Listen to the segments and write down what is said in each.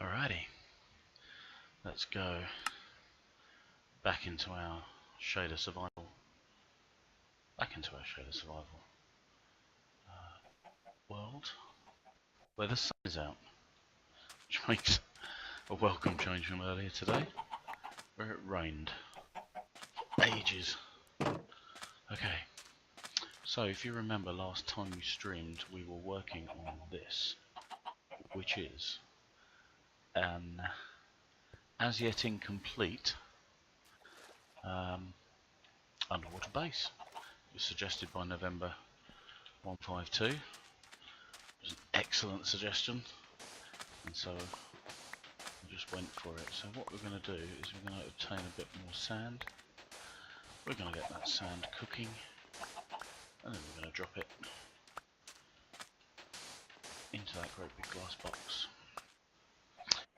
Alrighty, let's go back into our shader survival. World where the sun is out, which makes a welcome change from earlier today, where it rained ages. Okay, so if you remember last time we streamed, we were working on this, which is an as yet incomplete underwater base. It was suggested by November 152. It was an excellent suggestion, and so I just went for it. So what we're going to do is we're going to obtain a bit more sand. We're going to get that sand cooking, and then we're going to drop it into that great big glass box.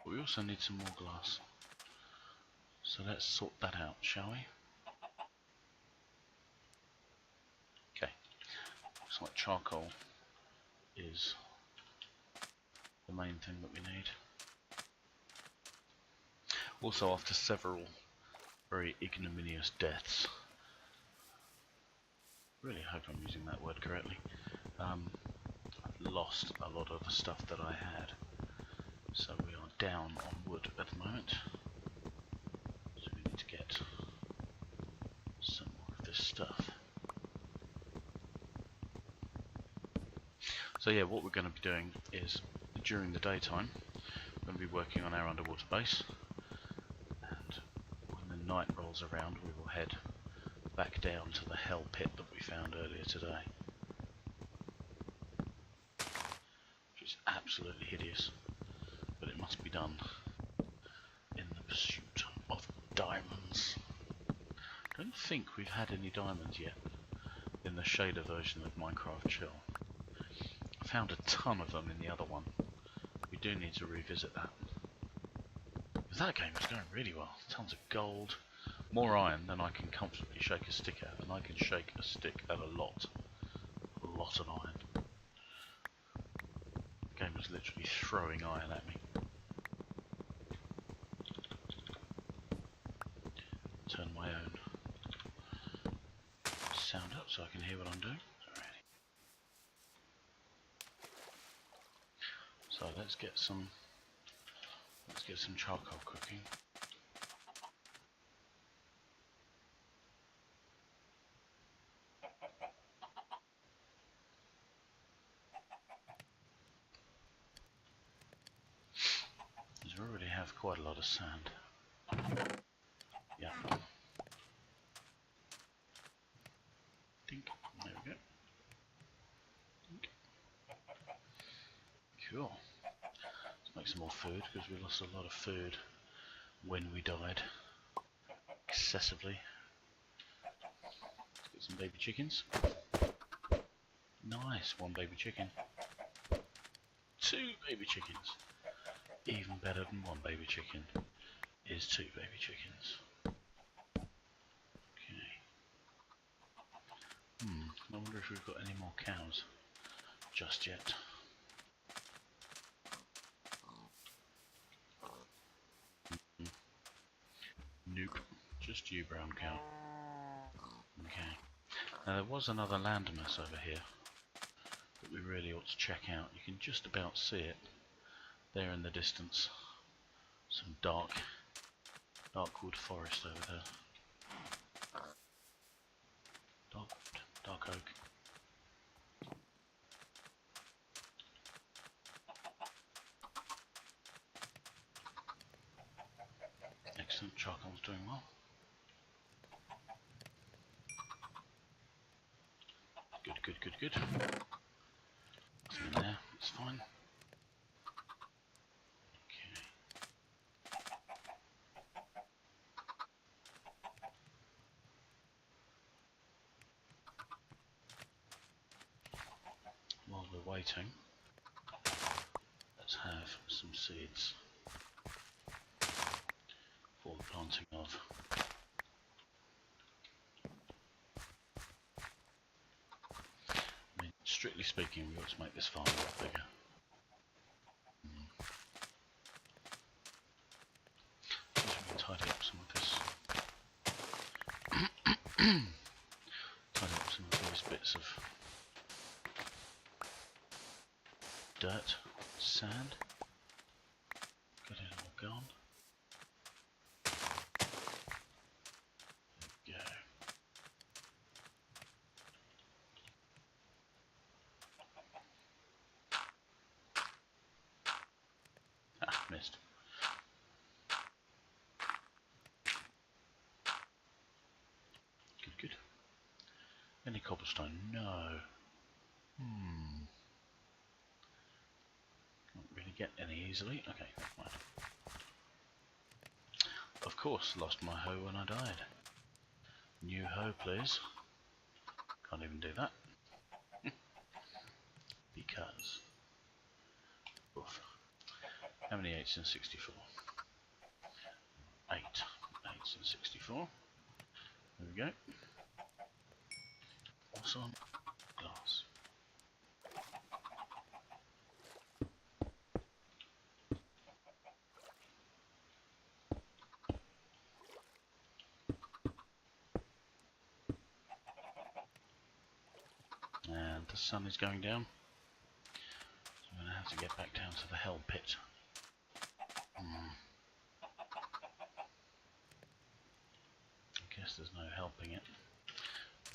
But we also need some more glass. So let's sort that out, shall we? Okay, looks like charcoal is the main thing that we need. Also, after several very ignominious deaths, really hope I'm using that word correctly, I've lost a lot of the stuff that I had. So we are down on wood at the moment. So we need to get some more of this stuff. So yeah, what we're going to be doing is, during the daytime, we're going to be working on our underwater base, and when the night rolls around we will head back down to the hell pit that we found earlier today, which is absolutely hideous, but it must be done in the pursuit of diamonds. I don't think we've had any diamonds yet in the shader version of Minecraft Chill. I found a ton of them in the other one. We do need to revisit that. Because that game was going really well. Tons of gold, more iron than I can comfortably shake a stick at, and I can shake a stick at a lot of iron. The game was literally throwing iron at me. Turn my own sound up so I can hear what I'm doing. So let's get some charcoal cooking. Because we already have quite a lot of sand. Yeah. Dink. There we go. Dink. Cool. Let's make some more food, because we lost a lot of food when we died excessively. Let's get some baby chickens. Nice, one baby chicken. Two baby chickens. Even better than one baby chicken is two baby chickens. Okay. I wonder if we've got any more cows just yet. Nope, just you, brown cow. Okay. Now there was another landmass over here that we really ought to check out. You can just about see it there in the distance. Some dark wood forest over there. Dark oak. Excellent, charcoal's doing well. Good. Nothing in there, it's fine. Okay. While we're waiting, let's have some seeds for the planting of. I mean, strictly speaking, we ought to make this farm a lot bigger. some of this. Tidy up some of these bits of dirt, sand. Got it all gone. There we go. Ah, missed. Good, good. Any cobblestone? No. Can't really get any easily. Okay, never mind. Of course, lost my hoe when I died. New hoe, please. Can't even do that. Because. Oof. How many 8s in 64? 8. 8s in 64. There we go. What's on? Glass. And the sun is going down. So I'm going to have to get back down to the hell pit. I guess there's no helping it.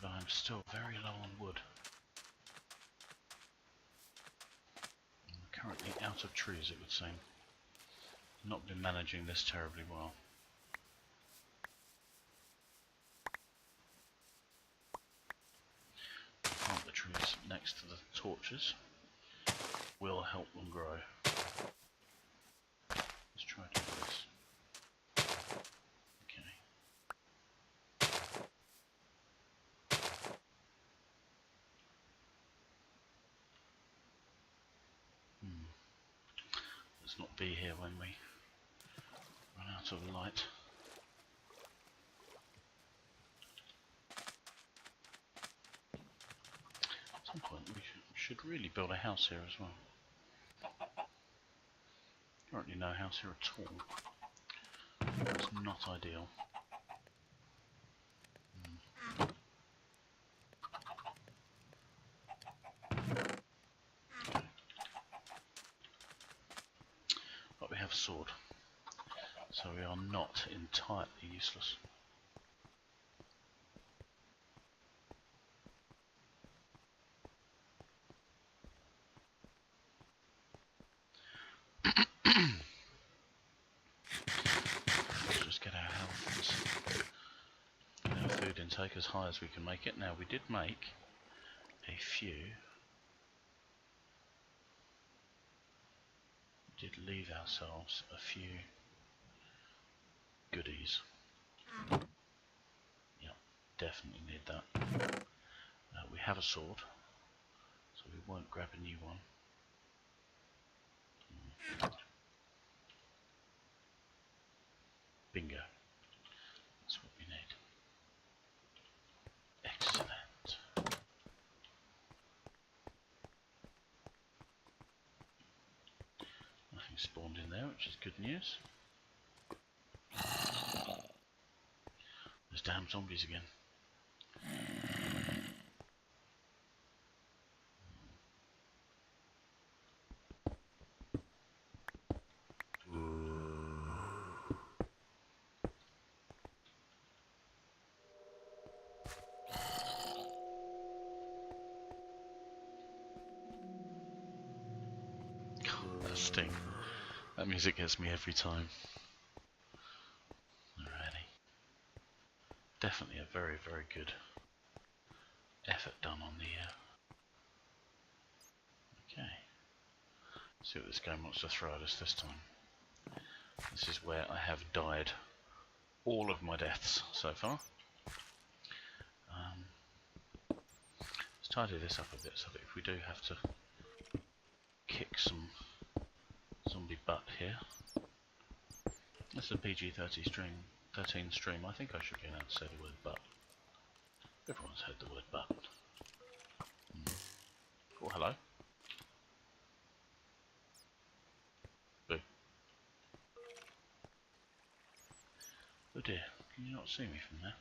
But I'm still very low on wood. I'm currently out of trees, it would seem. Not been managing this terribly well. Plant the trees next to the torches will help them grow. Let's try to do this. Okay. Let's not be here when we run out of light. At some point we should really build a house here as well. Currently no house here at all. That's not ideal. But we have a sword, so we are not entirely useless. Let's just get our health and our food intake as high as we can make it. Now we did make a few. We did leave ourselves a few goodies. Yeah, definitely need that. We have a sword, so we won't grab a new one. Bingo. That's what we need. Excellent. Nothing spawned in there, which is good news. Those damn zombies again. That sting. That music gets me every time. Alrighty. Definitely a very, very good effort done on the okay. Let's see what this game wants to throw at us this time. This is where I have died all of my deaths so far. Let's tidy this up a bit so that if we do have to kick some zombie butt here. This is a PG-13 stream. I think I should be allowed to say the word butt. Everyone's heard the word butt. Oh, hello. Boo. Oh dear, can you not see me from there?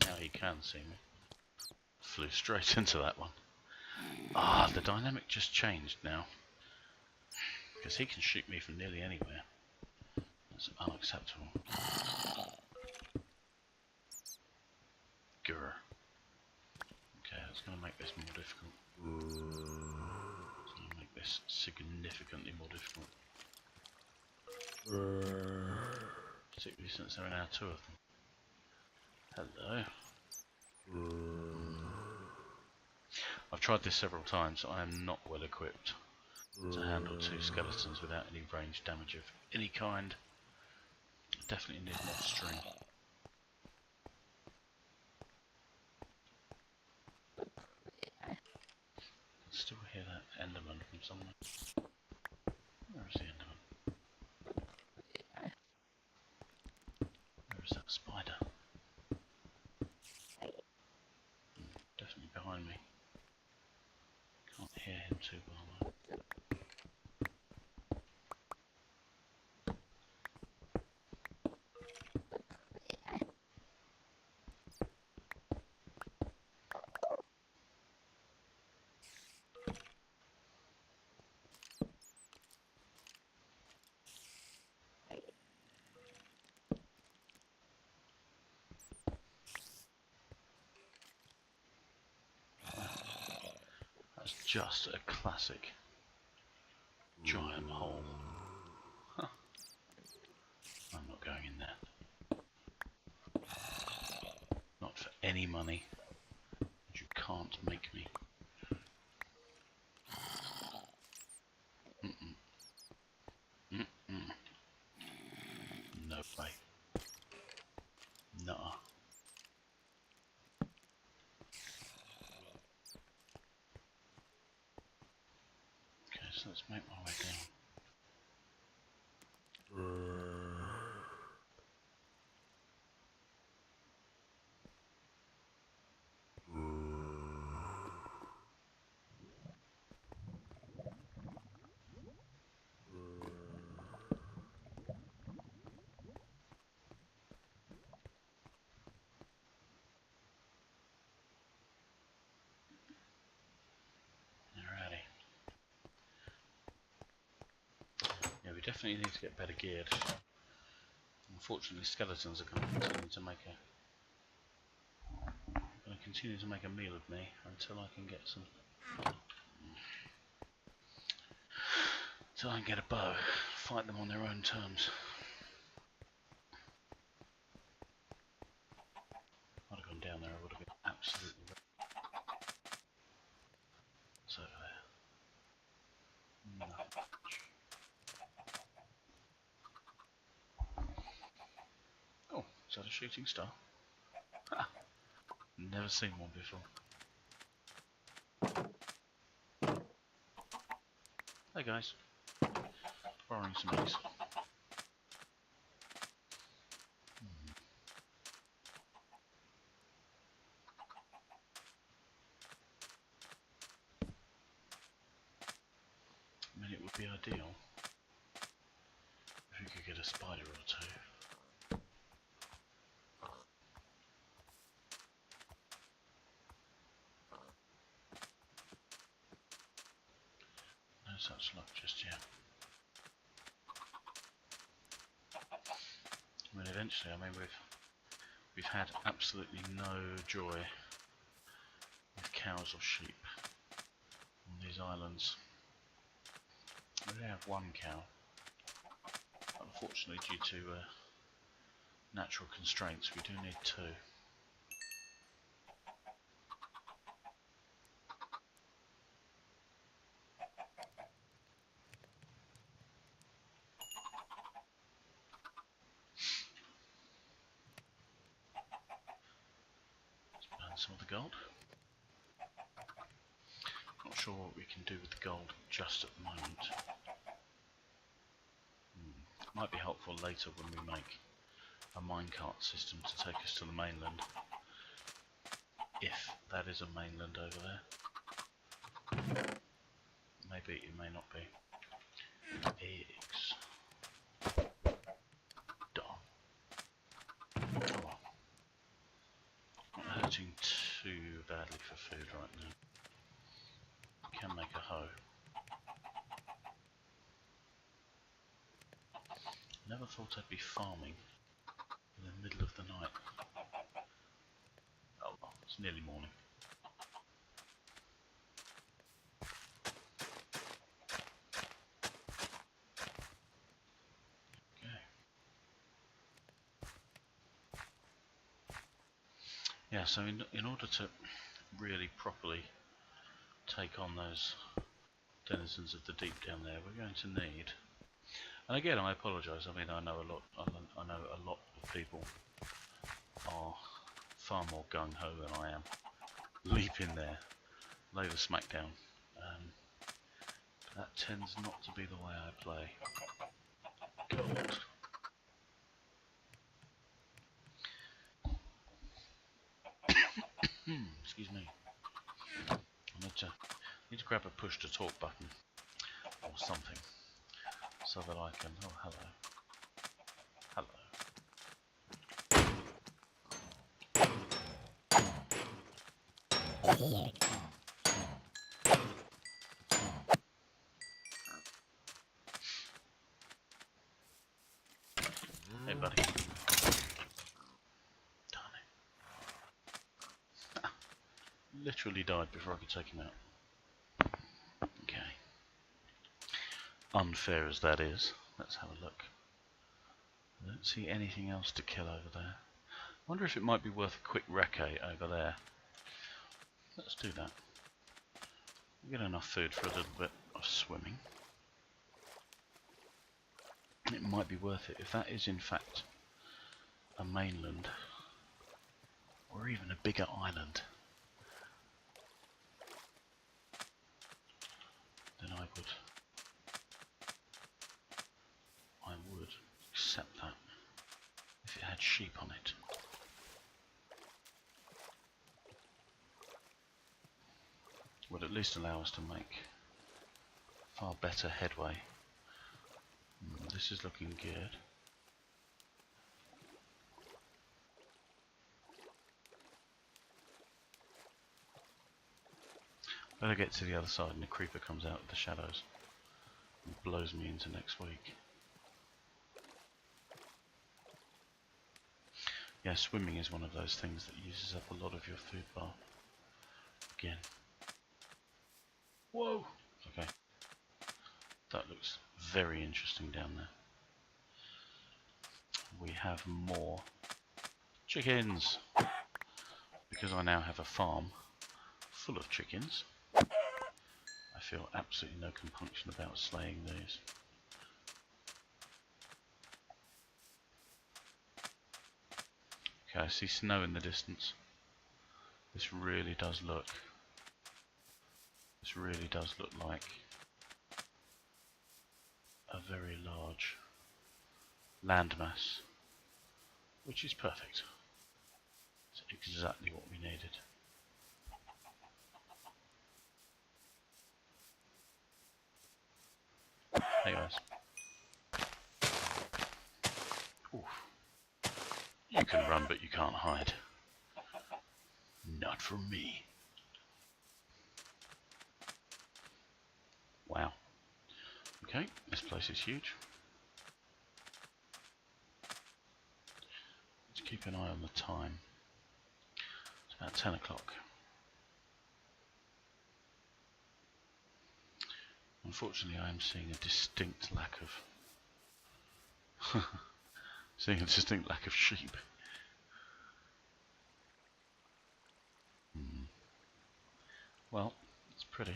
Now he can see me. Flew straight into that one. Ah, the dynamic just changed now. Because he can shoot me from nearly anywhere. That's unacceptable. Grr. Okay, that's going to make this more difficult. It's going to make this significantly more difficult. Particularly since there are now two of them. Hello. I've tried this several times. I am not well equipped to handle two skeletons without any range damage of any kind. Definitely need more string. I can still hear that Enderman from somewhere. Where is the Enderman? Where is that spider? Definitely behind me. Can't hear him too well though. That's just a classic giant hole. Huh. I'm not going in there. Not for any money. You can't make me. No way. Nuh-uh. Okay, so let's make my way down. Alrighty. Yeah, we definitely need to get better geared. Unfortunately, skeletons are going to continue to make a meal of me until I can get some. Until I can get a bow, fight them on their own terms. I'd have gone down there. I would have been absolutely. It's over there. Nothing. Oh, is that a shooting star? Ha! Never seen one before. Hey guys, borrowing some eggs. I mean, it would be ideal if we could get a spider or two. No such luck just yet. I mean, eventually, we've had absolutely no joy with cows or sheep on these islands. We only have one cow. Unfortunately, due to natural constraints, we do need two. Some of the gold. Not sure what we can do with the gold just at the moment. Might be helpful later when we make a minecart system to take us to the mainland. If that is a mainland over there. Maybe it may not be. Eggs. Darn. Oh well. Not hurting too badly for food right now. Can make a hoe. Never thought I'd be farming in the middle of the night. Oh well, it's nearly morning. Okay. Yeah, so in order to really properly take on those denizens of the deep down there, we're going to need, and again I apologise, I mean I know a lot of people are far more gung-ho than I am. Leap in there, lay the smack down. That tends not to be the way I play. Gold. Excuse me. I need to grab a push to talk button or something so that I can. Oh, hello. Hello. Hey, buddy. Darn it. Literally died before I could take him out. Okay. Unfair as that is, let's have a look. I don't see anything else to kill over there. I wonder if it might be worth a quick recce over there. Let's do that. We'll get enough food for a little bit of swimming. It might be worth it if that is in fact a mainland or even a bigger island. Then I would accept that if it had sheep on it. Would at least allow us to make far better headway. This is looking good. Better get to the other side and the creeper comes out of the shadows and blows me into next week. Yeah, swimming is one of those things that uses up a lot of your food bar. Again. Whoa! Okay. That looks very interesting down there. We have more chickens! Because I now have a farm full of chickens, I feel absolutely no compunction about slaying these. Okay, I see snow in the distance. This really does look like a very large landmass, which is perfect. It's exactly what we needed. Hey guys. Oof. You can run but you can't hide. Not from me. Wow. Okay, this place is huge. Let's keep an eye on the time. It's about 10 o'clock. Unfortunately, I am seeing a distinct lack of sheep. Well, it's pretty.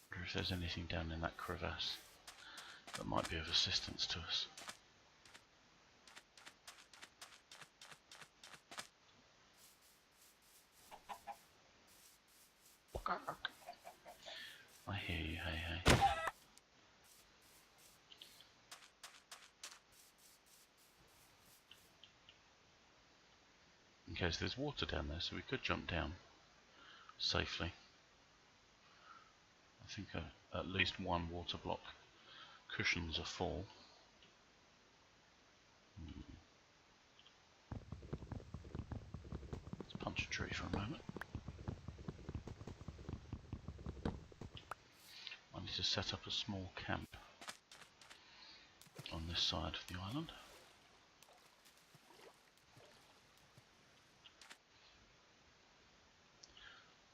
I wonder if there's anything down in that crevasse that might be of assistance to us. I hear you, hey hey. case there's water down there, so we could jump down safely. I think at least one water block cushions a fall. Let's punch a tree for a moment. I need to set up a small camp on this side of the island.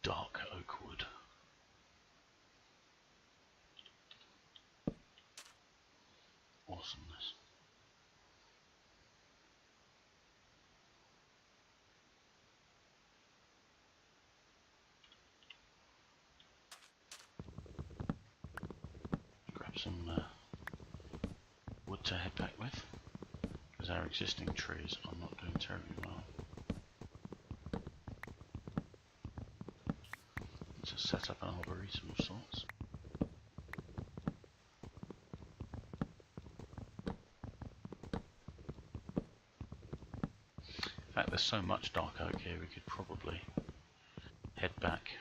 Dark oak wood. Awesomeness. Grab some wood to head back with, because our existing trees are not doing terribly well. To set up an arboretum of sorts. In fact, there's so much dark oak here we could probably head back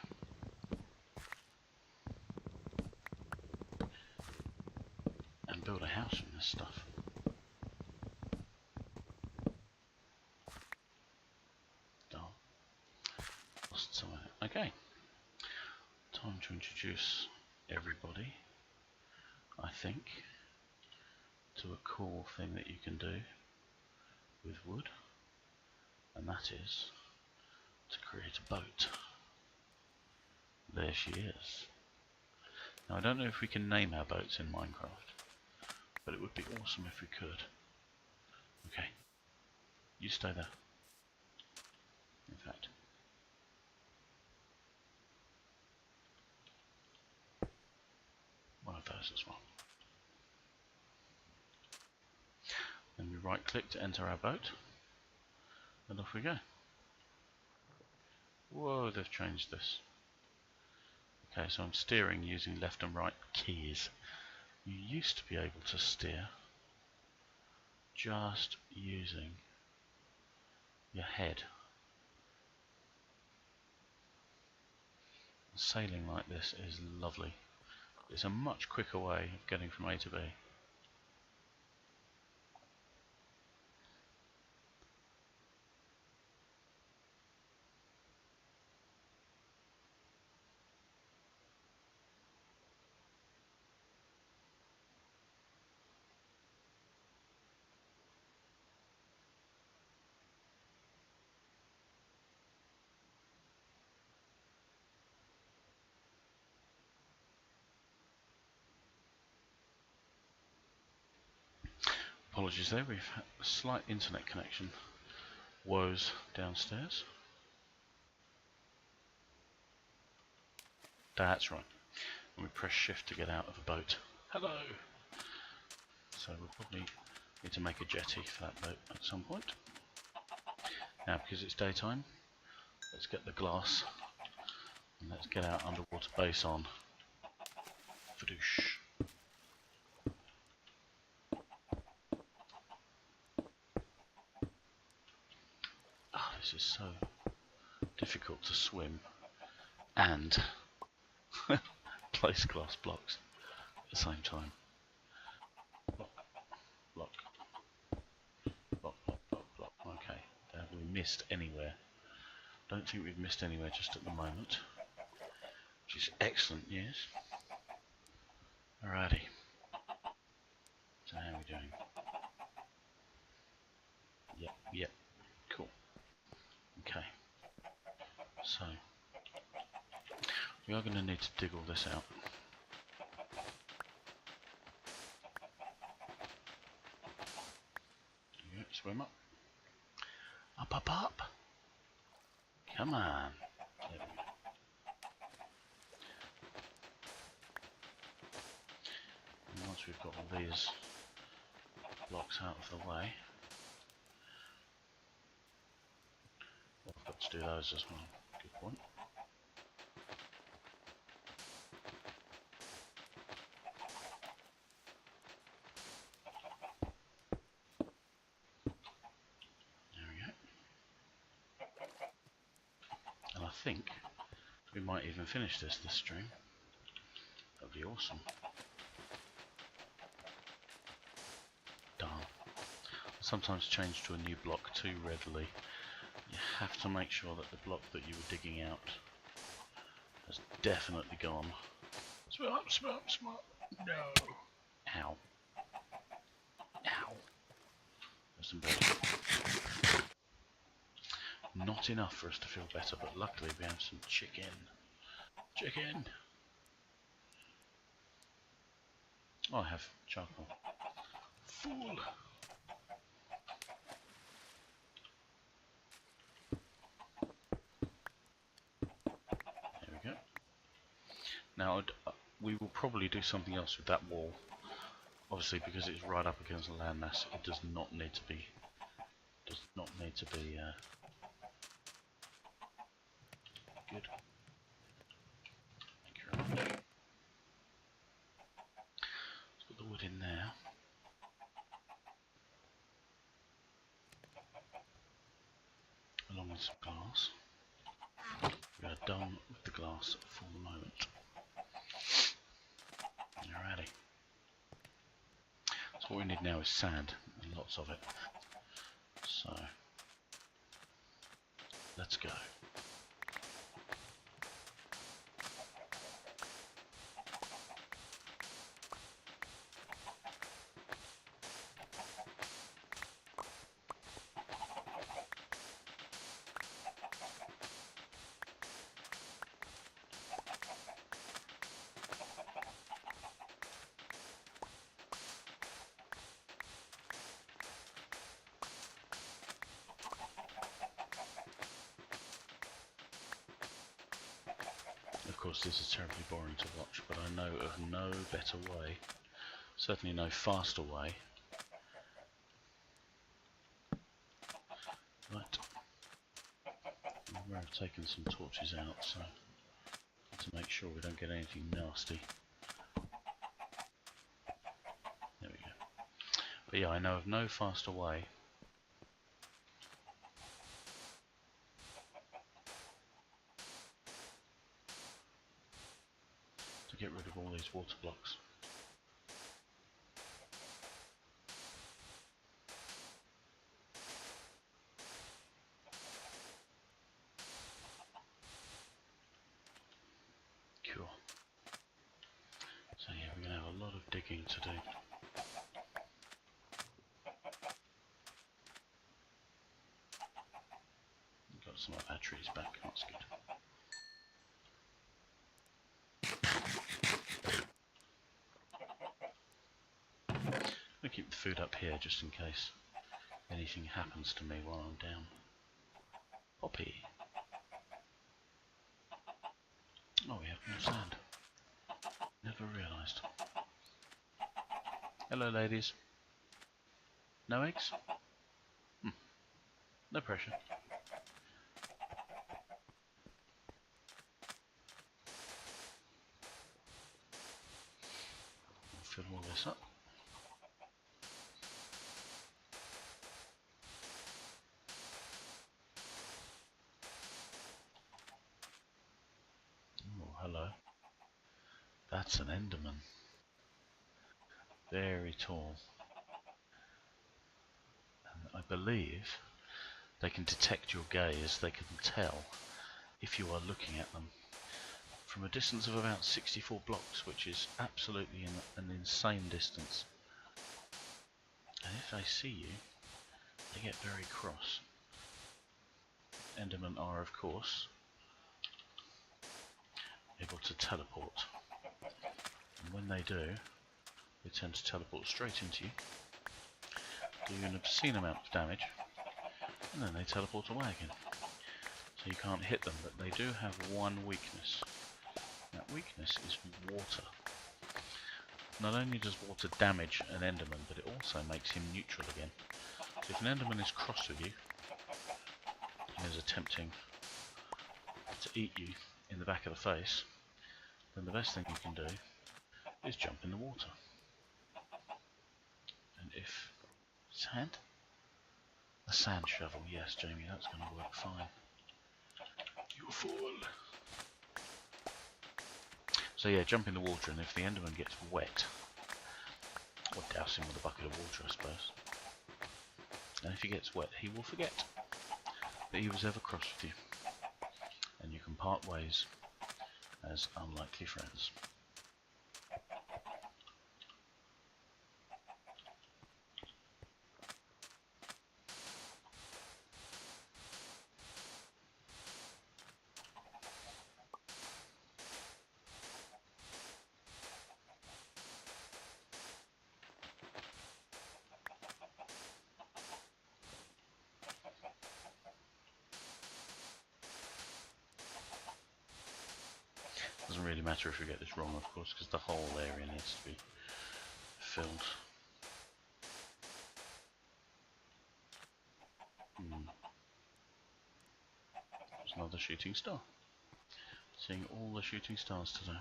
and build a house from this stuff. Lost some of it. Okay. Time to introduce everybody, I think, to a cool thing that you can do with wood, and that is to create a boat. There she is. Now I don't know if we can name our boats in Minecraft, but it would be awesome if we could. Okay, you stay there. In fact, one of those as well. Then we right click to enter our boat, and off we go. Whoa, they've changed this. Okay, so I'm steering using left and right keys. You used to be able to steer just using your head. Sailing like this is lovely. It's a much quicker way of getting from A to B. Apologies there, we've had a slight internet connection woes downstairs. That's right. And we press shift to get out of the boat. Hello! So we'll probably need to make a jetty for that boat at some point. Now because it's daytime, let's get the glass and let's get our underwater base on. Fadoosh. This is so difficult to swim and place glass blocks at the same time. Block, block, block, block, block, block. Okay, have we missed anywhere? Don't think we've missed anywhere just at the moment, which is excellent news. Alrighty. So how are we doing? Yep, cool. Okay, so we are going to need to dig all this out. Yeah, swim up. Up, up, up. Come on. There we go. And once we've got all these blocks out of the way, I've got to do those as well. Good point. There we go. think we might even finish this stream. That'd be awesome. Darn. Sometimes change to a new block too readily. You have to make sure that the block that you were digging out has definitely gone. Smart. No. Ow. Ow. There's some better. Not enough for us to feel better, but luckily we have some chicken. Chicken! Oh, I have charcoal. Fool! There we go. Now, we will probably do something else with that wall. Obviously, because it's right up against the landmass, it does not need to be. Good. Thank you very much. Let's put the wood in there. Along with some glass. We are done with the glass for the moment. Alrighty. So what we need now is sand, and lots of it. So, let's go. Of course, this is terribly boring to watch, but I know of no better way, certainly no faster way. Right, I've taken some torches out, so to make sure we don't get anything nasty. There we go. But yeah, I know of no faster way to get rid of all these water blocks. Cool. So yeah, we're going to have a lot of digging to do. Got some of our trees back, that's good. I'm going to keep the food up here just in case anything happens to me while I'm down. Poppy. Oh, we have more sand. Never realised. Hello, ladies. No eggs? No pressure. We'll fill all this up. Oh, hello. That's an Enderman. Very tall. And I believe they can detect your gaze. They can tell if you are looking at them from a distance of about 64 blocks, which is absolutely an insane distance. And if they see you, they get very cross. Endermen are, of course, able to teleport. And when they do, they tend to teleport straight into you, do an obscene amount of damage, and then they teleport away again. So you can't hit them, but they do have one weakness. That weakness is water. Not only does water damage an Enderman, but it also makes him neutral again. So if an Enderman is cross with you, and is attempting to eat you in the back of the face, then the best thing you can do is jump in the water. And if sand? A sand shovel, yes, Jamie, that's going to work fine. You're fool. So yeah, jump in the water, and if the Enderman gets wet, or douse him with a bucket of water, I suppose. And if he gets wet, he will forget that he was ever cross with you, and you can part ways as unlikely friends. Doesn't really matter if we get this wrong, of course, because the whole area needs to be filled. There's another shooting star. Seeing all the shooting stars today.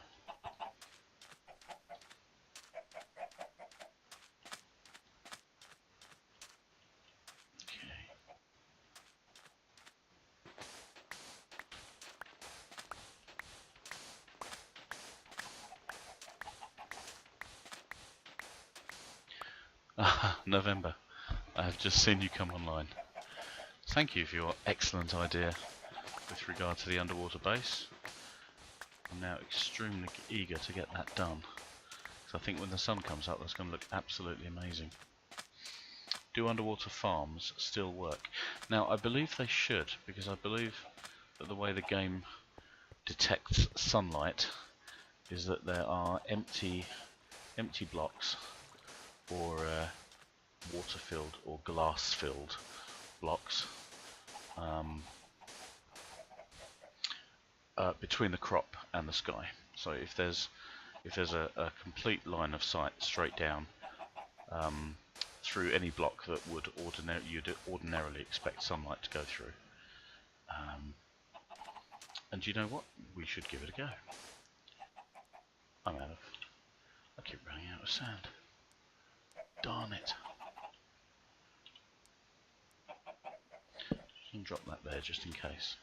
November, I have just seen you come online. Thank you for your excellent idea with regard to the underwater base. I'm now extremely eager to get that done, because I think when the sun comes up that's going to look absolutely amazing. Do underwater farms still work? Now I believe they should, because I believe that the way the game detects sunlight is that there are empty blocks or water-filled or glass-filled blocks between the crop and the sky. So if there's a complete line of sight straight down through any block that you'd ordinarily expect sunlight to go through, and you know what? We should give it a go. I keep running out of sand. Darn it. I'll drop that there just in case.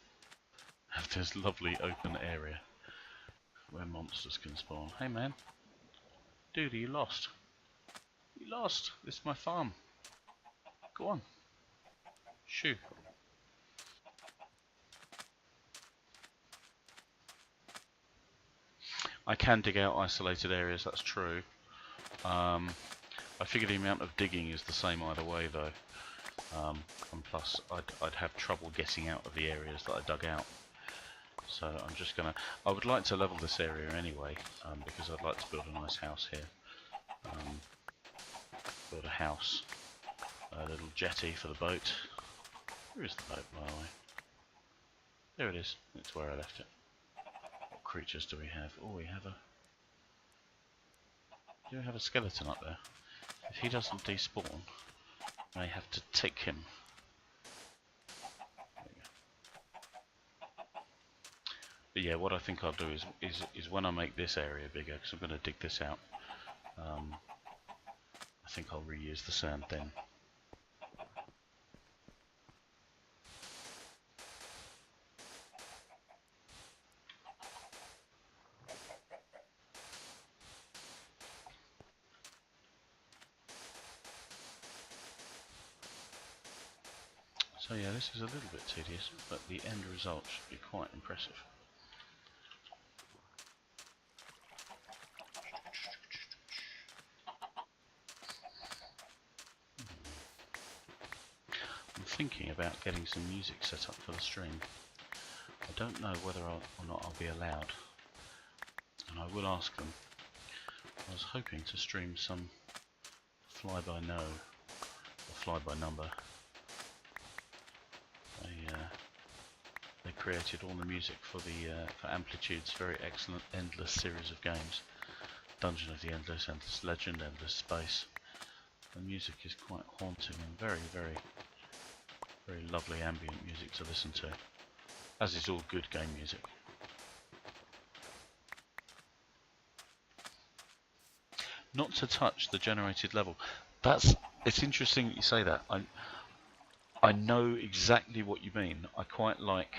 Have this lovely open area where monsters can spawn. Hey man. Dude, you lost. You lost. This is my farm. Go on. Shoo. I can dig out isolated areas, that's true. I figure the amount of digging is the same either way though. And plus I'd have trouble getting out of the areas that I dug out. So I'm just gonna, I would like to level this area anyway, because I'd like to build a nice house here. Build a house, a little jetty for the boat. Where is the boat, by the way? There it is, it's where I left it. What creatures do we have? Oh, we have a skeleton up there. If he doesn't despawn, I may have to take him. But yeah, what I think I'll do is when I make this area bigger, because I'm going to dig this out, I think I'll reuse the sand then. So yeah, this is a little bit tedious, but the end result should be quite impressive. I'm thinking about getting some music set up for the stream. I don't know whether or not I'll be allowed, and I will ask them. I was hoping to stream some fly-by-no, or fly-by-number. They created all the music for Amplitude's very excellent Endless series of games. Dungeon of the Endless, Endless Legend, Endless Space. The music is quite haunting and very, very, very lovely ambient music to listen to, as is all good game music. Not to touch the generated level. It's interesting that you say that. I know exactly what you mean. I quite like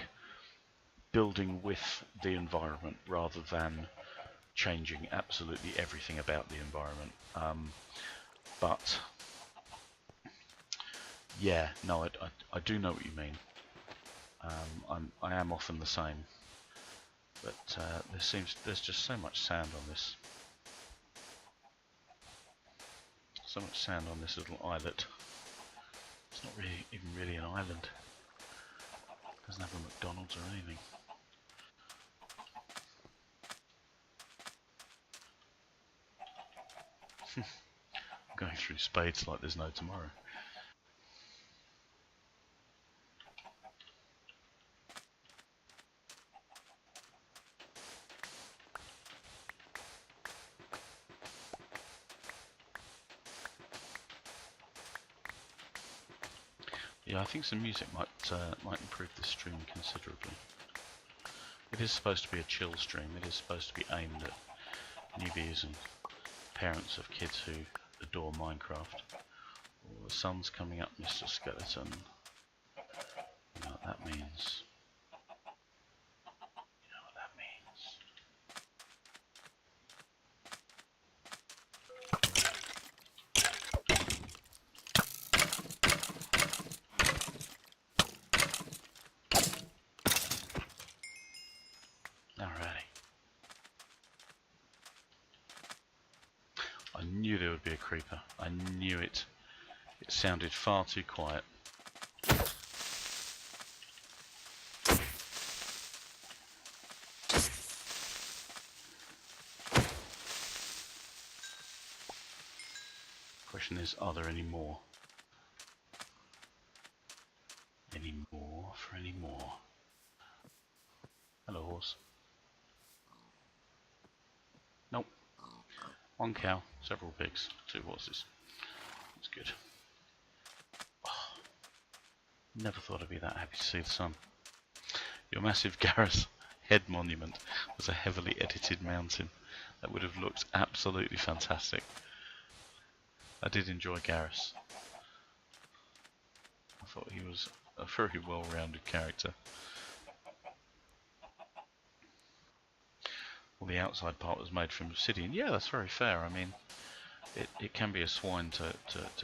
building with the environment rather than changing absolutely everything about the environment. But yeah, no, I do know what you mean. I am often the same, but there's just so much sand on this. So much sand on this little islet. It's not really even really an island. It doesn't have a McDonald's or anything. I'm going through spades like there's no tomorrow. Yeah, I think some music might improve the stream considerably. It is supposed to be a chill stream. It is supposed to be aimed at newbies and parents of kids who adore Minecraft. Oh, the sun's coming up, Mr. Skeleton. You know what that means. You know what that means. Alrighty. I knew there would be a creeper. I knew it. It sounded far too quiet. Question is, are there any more? Any more for any more? Hello, horse. Nope. One cow, several pigs, 2 horses. That's good. Oh, never thought I'd be that happy to see the sun. Your massive Garrus head monument was a heavily edited mountain. That would have looked absolutely fantastic. I did enjoy Garrus. I thought he was a very well-rounded character. Well, the outside part was made from obsidian. Yeah, that's very fair. I mean, it can be a swine to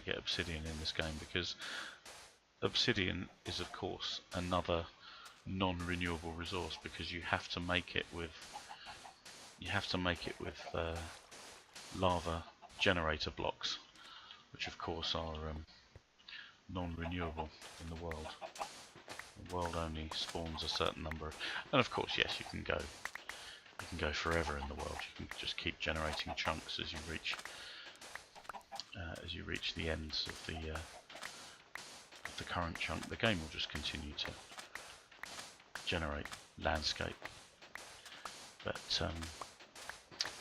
get obsidian in this game, because obsidian is, of course, another non-renewable resource, because you have to make it with lava generator blocks, which of course are non-renewable in the world. The world only spawns a certain number, and of course, yes, you can go forever in the world. You can just keep generating chunks as you reach the ends of the current chunk. The game will just continue to generate landscape, but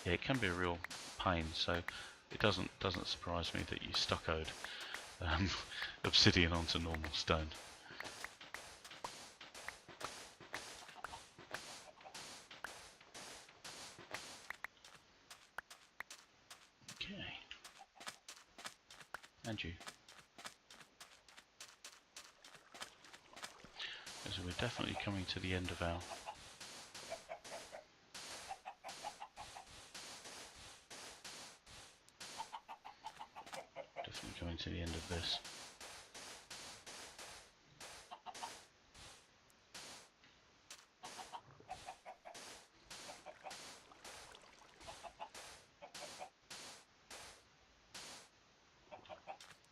yeah, it can be a real pain. So it doesn't surprise me that you stuccoed obsidian onto normal stone. Okay, and you. So we're definitely coming to the end of our this.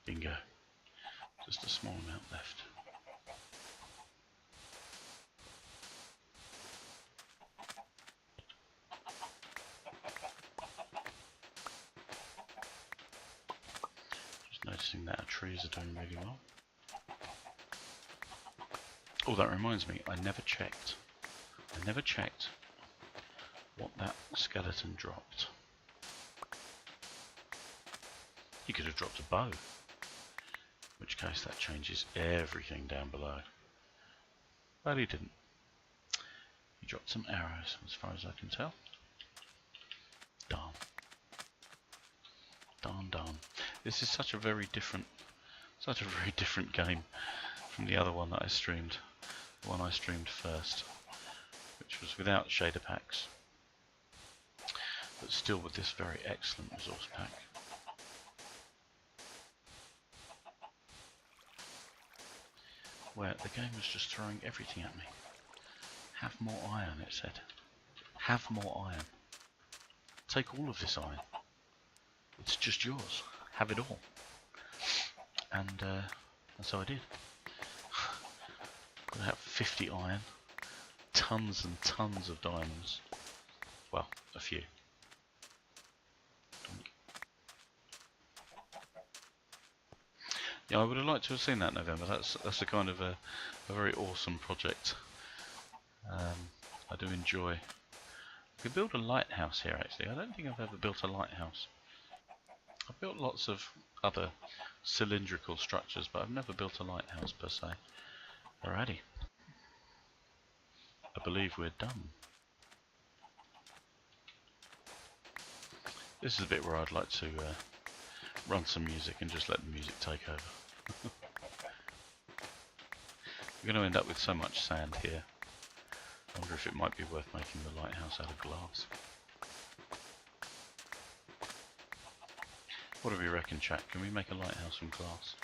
Bingo. Just a small amount left. Noticing that our trees are doing really well. Oh, that reminds me, I never checked what that skeleton dropped. He could have dropped a bow, in which case that changes everything down below. But he didn't. He dropped some arrows, as far as I can tell. Darn. Darn. This is such a very different game from the other one that I streamed. The one I streamed first. which was without shader packs, but still with this very excellent resource pack. Where the game was just throwing everything at me. Have more iron, it said. Have more iron. Take all of this iron. It's just yours. Have it all. And so I did. I have 50 iron, tons and tons of diamonds. Well, a few. Yeah, I would have liked to have seen that November. That's a kind of a very awesome project. I do enjoy. We could build a lighthouse here actually. I don't think I've ever built a lighthouse. I've built lots of other cylindrical structures, but I've never built a lighthouse per se. Alrighty. I believe we're done. This is the bit where I'd like to run some music and just let the music take over. We're going to end up with so much sand here. I wonder if it might be worth making the lighthouse out of glass. What do we reckon, chat? Can we make a lighthouse from glass?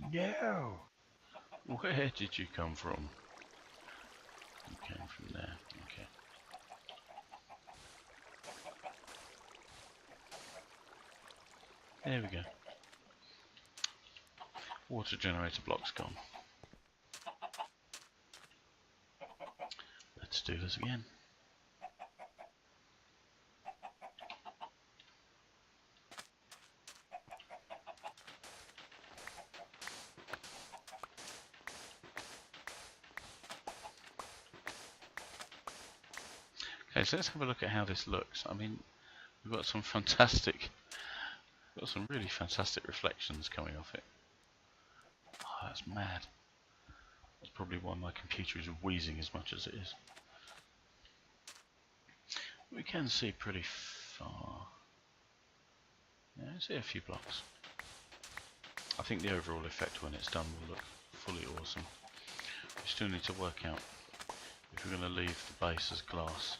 Yeah. Where did you come from? You came from there. Okay. There we go. Water generator block's gone. Let's do this again. Okay, so let's have a look at how this looks. I mean, we've got some really fantastic reflections coming off it. Oh, that's mad. That's probably why my computer is wheezing as much as it is. We can see pretty far. Yeah, I see a few blocks. I think the overall effect when it's done will look fully awesome. We still need to work out if we're going to leave the base as glass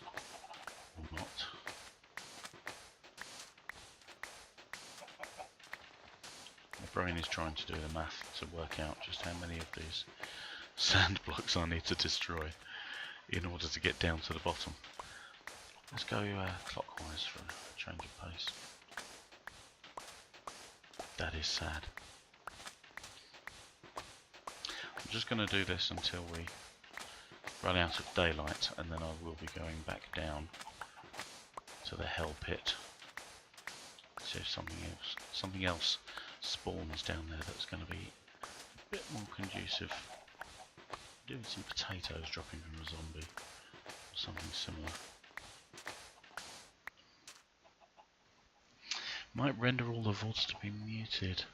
or not. My brain is trying to do the math to work out just how many of these sand blocks I need to destroy in order to get down to the bottom. Let's go clockwise for a change of pace. That is sad. I'm just going to do this until we run out of daylight, and then I will be going back down to the hell pit. See if something else spawns down there that's going to be a bit more conducive. Doing some potatoes dropping from a zombie, or something similar. Might render all the VODs to be muted.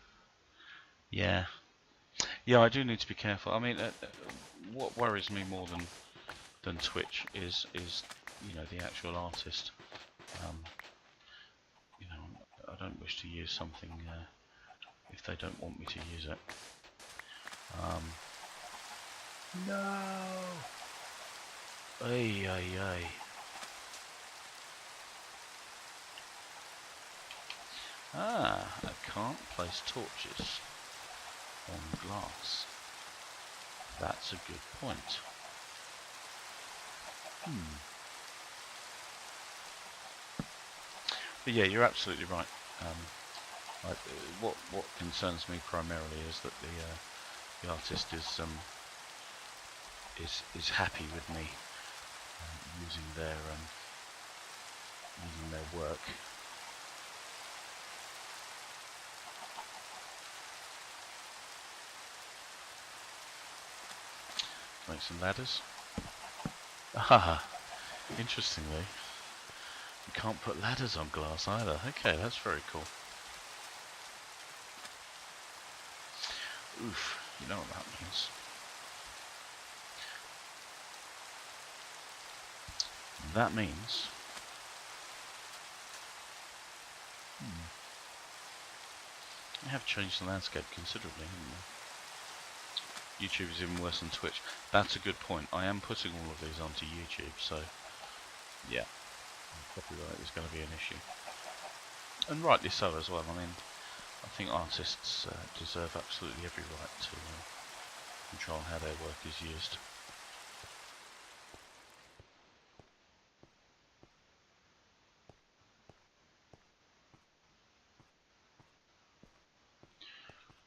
Yeah, I do need to be careful. I mean, what worries me more than Twitch is you know, the actual artist. You know, I don't wish to use something if they don't want me to use it. No. Ay ay ay. Ah, I can't place torches on glass. That's a good point. But yeah, you're absolutely right. What concerns me primarily is that the artist is happy with me using their work. Make some ladders. Ah, interestingly, you can't put ladders on glass either. Okay, that's very cool. Oof, you know what that means. That means they have changed the landscape considerably, haven't they? YouTube is even worse than Twitch. That's a good point. I am putting all of these onto YouTube, so yeah, copyright is going to be an issue, and rightly so as well. I mean, I think artists deserve absolutely every right to control how their work is used.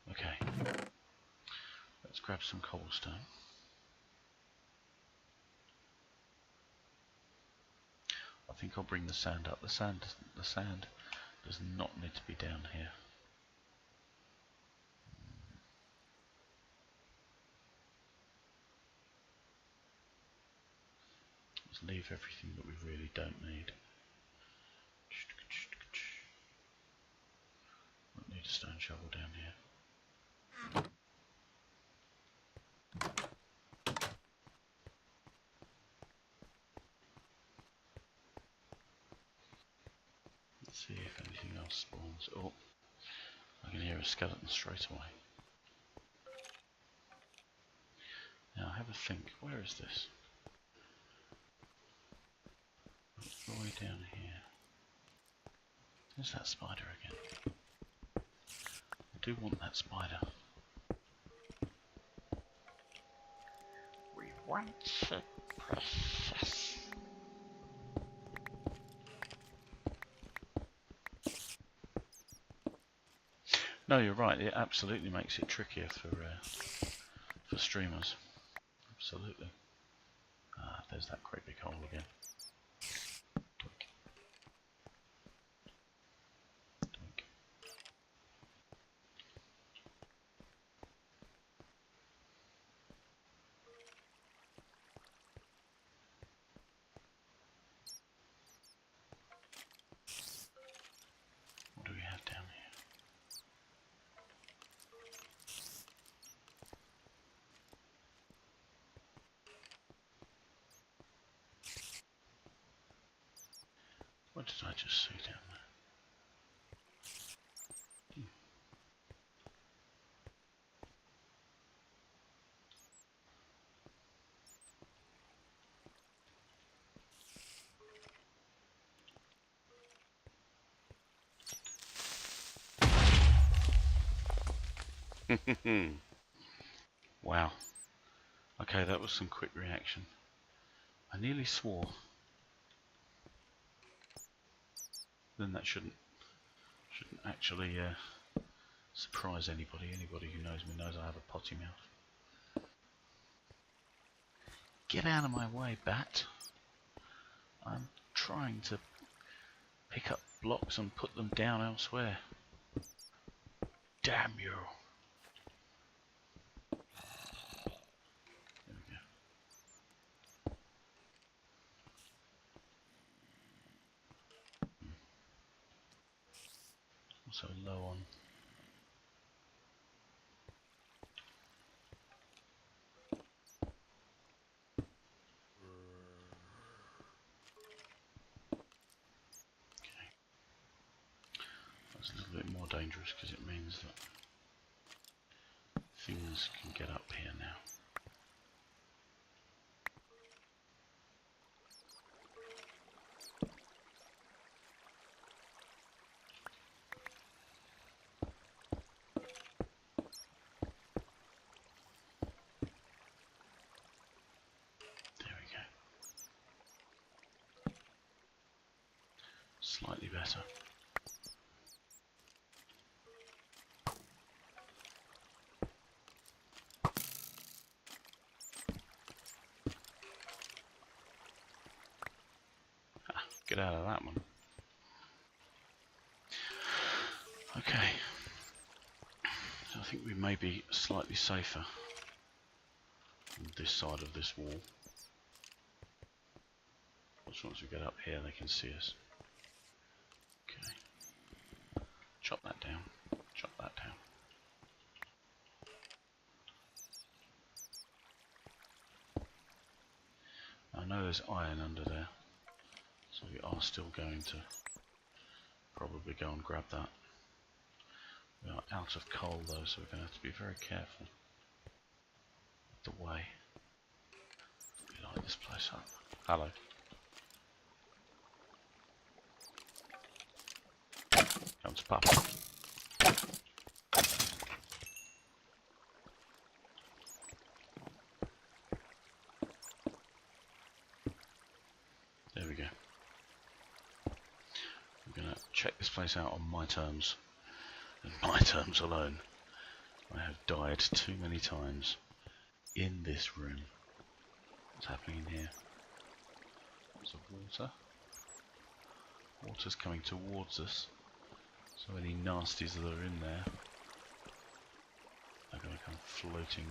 Okay, let's grab some cobblestone. I think I'll bring the sand up. The sand does not need to be down here. Let's leave everything that we really don't need. Won't need a stone shovel down here. Let's see if anything else spawns. Oh, I can hear a skeleton straight away. Now have a think. Where is this? All the way down here. There's that spider again. I do want that spider. We want it, precious. No, you're right. It absolutely makes it trickier for streamers. Absolutely. Ah, there's that great big hole again. Doink. Doink. What do we have down here? What did I just see down there? Wow. Okay, that was some quick reaction. I nearly swore. Then that shouldn't actually surprise anybody. Anybody who knows me knows I have a potty mouth. Get out of my way, bat. I'm trying to pick up blocks and put them down elsewhere. Damn you. There we go. Also low on. Okay. That's a little bit more dangerous because it means that things can get up here now. Slightly better. Ah, get out of that one. Okay. So I think we may be slightly safer. on this side of this wall. Once we get up here, they can see us. Okay. Chop that down. Chop that down. I know there's iron under there, so we are still going to probably go and grab that. We are out of coal though, so we're going to have to be very careful with the way we light this place up. Hello. Comes Papa. There we go. I'm going to check this place out on my terms, and my terms alone. I have died too many times in this room. What's happening in here? Lots of water. Water's coming towards us, so any nasties that are in there are going to come floating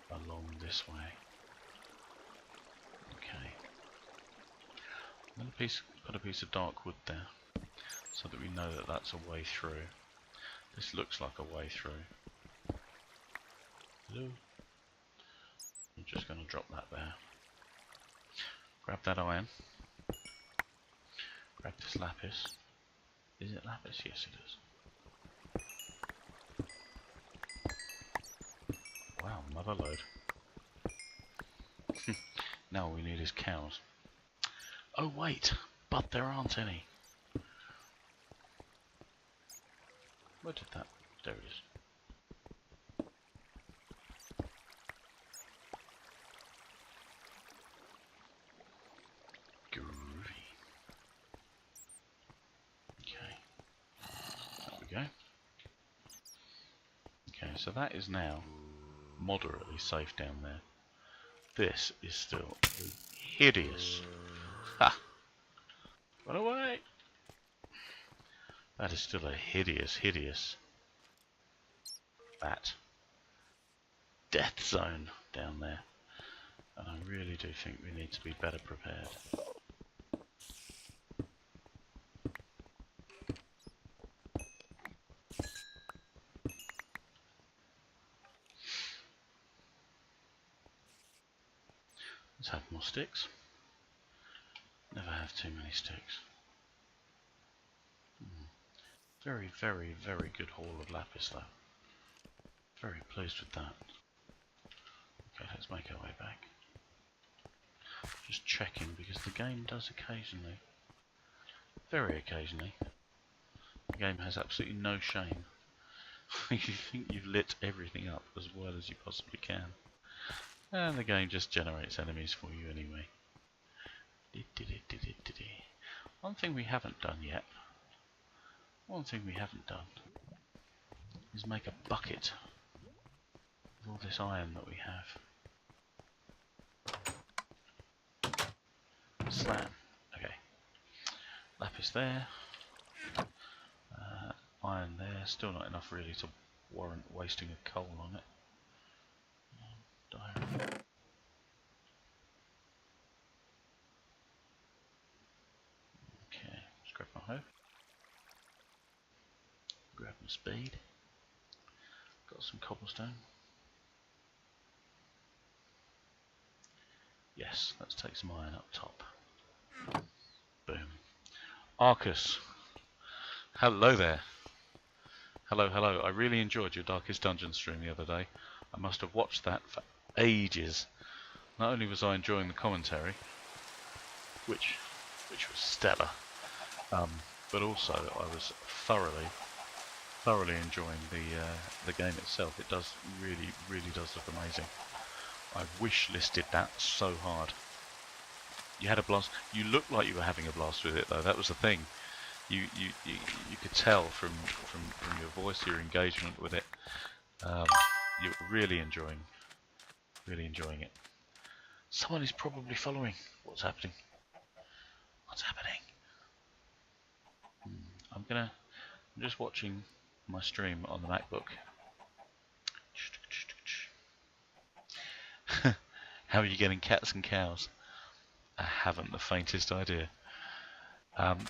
along this way. Okay. I'm going to put a piece of dark wood there, so that we know that that's a way through. This looks like a way through. Hello? I'm just going to drop that there. Grab that iron. Grab this lapis. Is it lapis? Yes, it is. Wow, mother load. Now all we need is cows. Oh wait, but there aren't any. Where did that? There it is. Groovy. Okay. There we go. Okay, so that is now moderately safe down there. This is still hideous. Ha! Run away! That is still a hideous death zone down there. And I really do think we need to be better prepared. Let's have more sticks. Never have too many sticks. Very, very, very good haul of lapis though. Very pleased with that. Okay, let's make our way back. Just checking because the game does occasionally, very occasionally, the game has absolutely no shame. You think you've lit everything up as well as you possibly can, and the game just generates enemies for you anyway. One thing we haven't done yet, is make a bucket with all this iron that we have. Slam. Okay. Lapis there. Iron there. Still not enough really to warrant wasting a coal on it. Diary. Okay. Let's grab my hoe. Grab my spade. Got some cobblestone. Yes, let's take some iron up top. Boom. Arcus. Hello there. Hello, hello. I really enjoyed your Darkest Dungeon stream the other day. I must have watched that for ages. Not only was I enjoying the commentary, which was stellar, but also I was thoroughly enjoying the game itself. It does really does look amazing. I wish listed that so hard. You had a blast. You looked like you were having a blast with it, though. That was the thing. You could tell from your voice, your engagement with it. You were really enjoying it. Someone is probably following. What's happening? What's happening? I'm just watching my stream on the MacBook. How are you getting cats and cows? I haven't the faintest idea.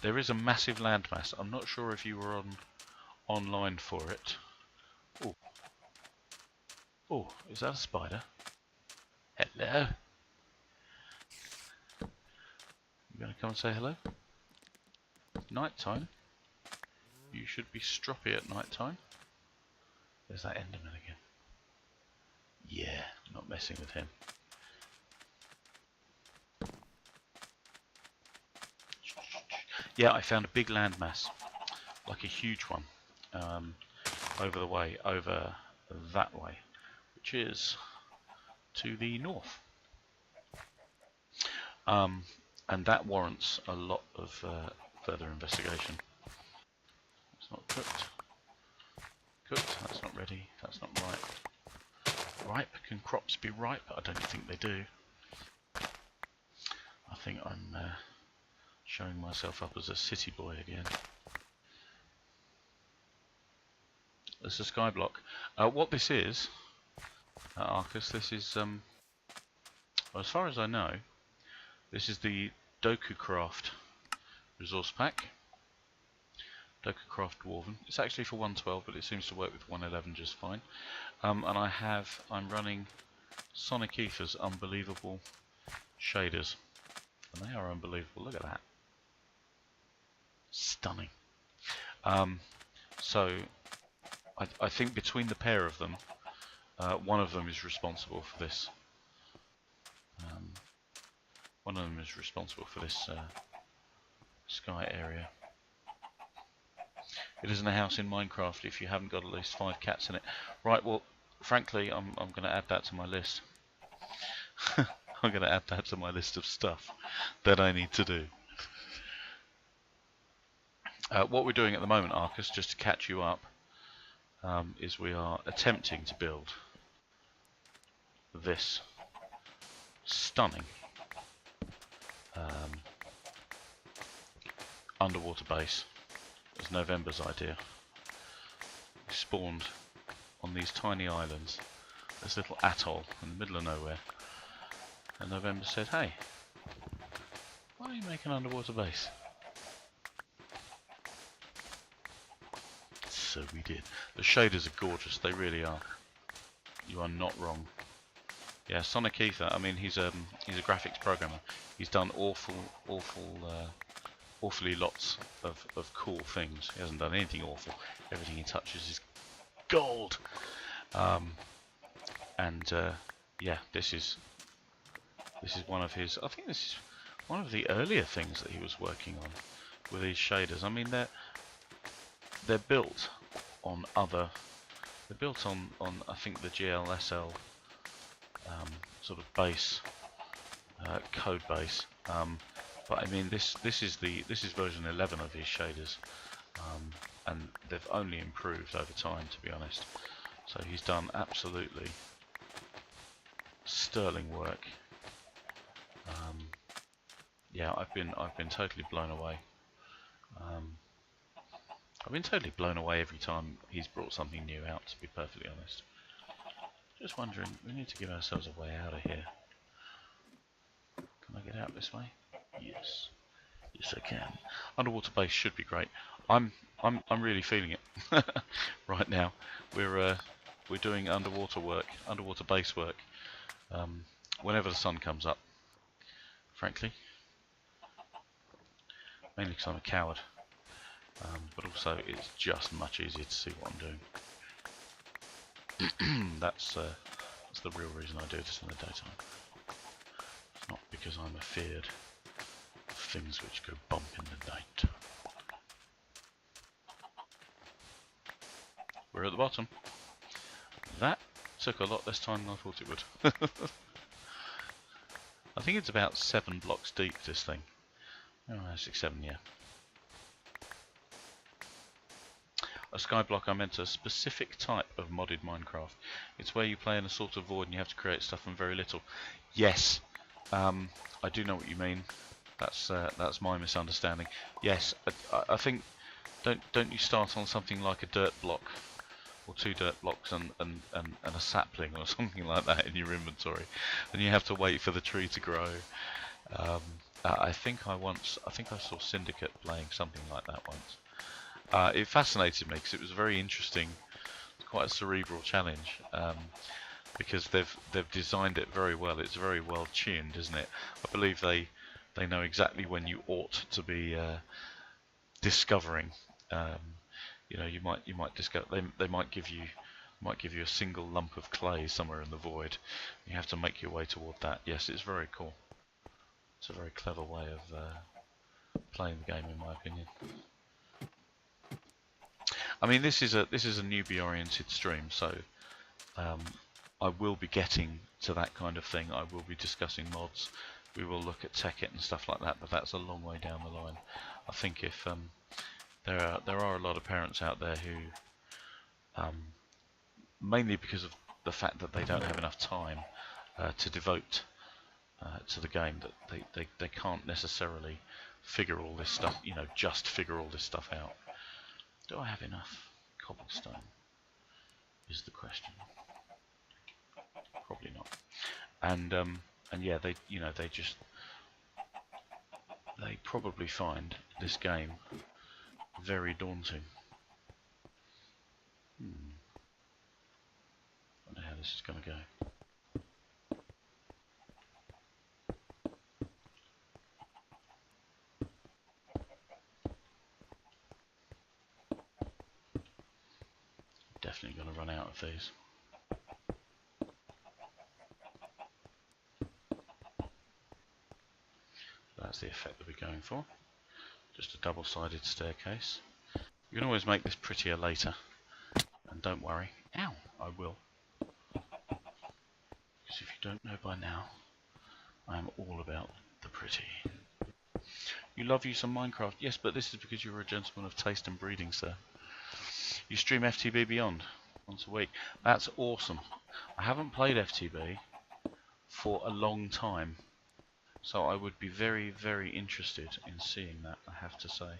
There is a massive landmass. I'm not sure if you were online for it. Oh, oh, is that a spider? Hello. You gonna come and say hello? Night time. You should be stroppy at night time. There's that Enderman again. Yeah, not messing with him. Yeah, I found a big landmass, like a huge one, over that way, which is to the north. And that warrants a lot of further investigation. It's not cooked. Cooked, that's not ready, that's not ripe. Ripe, can crops be ripe? I don't think they do. I think I'm showing myself up as a city boy again. There's a sky block. What this is, Arcus, this is, as far as I know, this is the DokuCraft resource pack. DokuCraft Dwarven. It's actually for 112, but it seems to work with 111 just fine. And I'm running Sonic Ether's unbelievable shaders. And they are unbelievable, look at that. Stunning. So I think between the pair of them, one of them is responsible for this. One of them is responsible for this sky area. It isn't a house in Minecraft if you haven't got at least 5 cats in it. Right, well, frankly, I'm going to add that to my list. I'm going to add that to my list of stuff that I need to do. What we're doing at the moment, Arcus, just to catch you up, is we are attempting to build this stunning underwater base. It was November's idea. We spawned on these tiny islands, this little atoll in the middle of nowhere, and November said, hey, why don't you make an underwater base? So we did. The shaders are gorgeous, they really are. You are not wrong. Yeah, Sonic Ether, I mean, he's a graphics programmer. He's done awfully lots of cool things. He hasn't done anything awful. Everything he touches is gold. Yeah, this is one of his. I think this is one of the earlier things that he was working on with these shaders. I mean, they're built on other. They're built on I think the GLSL sort of base code base. But I mean, this is version 11 of his shaders, and they've only improved over time, to be honest. So he's done absolutely sterling work. Yeah, I've been totally blown away. I've been totally blown away every time he's brought something new out, to be perfectly honest. Just wondering, we need to give ourselves a way out of here. Can I get out this way? Yes. Yes, I can. Underwater base should be great. I'm really feeling it right now. We're doing underwater work, underwater base work, whenever the sun comes up. Frankly, mainly because I'm a coward, but also it's just much easier to see what I'm doing. That's the real reason I do this in the daytime. It's not because I'm afeared of things which go bump in the night. We're at the bottom. That took a lot less time than I thought it would. I think it's about 7 blocks deep, this thing. Oh, 6, 7, yeah. A skyblock, I meant a specific type of modded Minecraft. It's where you play in a sort of void and you have to create stuff from very little. Yes, I do know what you mean. That's my misunderstanding. Yes, I think don't you start on something like a dirt block or 2 dirt blocks and a sapling or something like that in your inventory, and you have to wait for the tree to grow. I think I saw Syndicate playing something like that once. It fascinated me because it was very interesting, quite a cerebral challenge, because they've designed it very well. It's very well tuned, isn't it? I believe they know exactly when you ought to be discovering. You know, you might discover, they might give you a single lump of clay somewhere in the void. You have to make your way toward that. Yes, it's very cool. It's a very clever way of playing the game, in my opinion. I mean, this is a newbie-oriented stream, so I will be getting to that kind of thing. I will be discussing mods. We will look at Tekkit and stuff like that, but that's a long way down the line. I think if there are a lot of parents out there who, mainly because of the fact that they don't have enough time to devote to the game, that they can't necessarily figure all this stuff, you know, just figure all this stuff out. Do I have enough cobblestone? Is the question. Probably not. And yeah, they probably find this game very daunting. I don't know how this is going to go. Definitely going to run out of these. That's the effect that we're going for. Just a double-sided staircase. You can always make this prettier later. And don't worry. Ow! I will. Because if you don't know by now, I am all about the pretty. You love you some Minecraft? Yes, but this is because you're a gentleman of taste and breeding, sir. You stream FTB Beyond once a week. That's awesome. I haven't played FTB for a long time, so I would be very, very interested in seeing that, I have to say.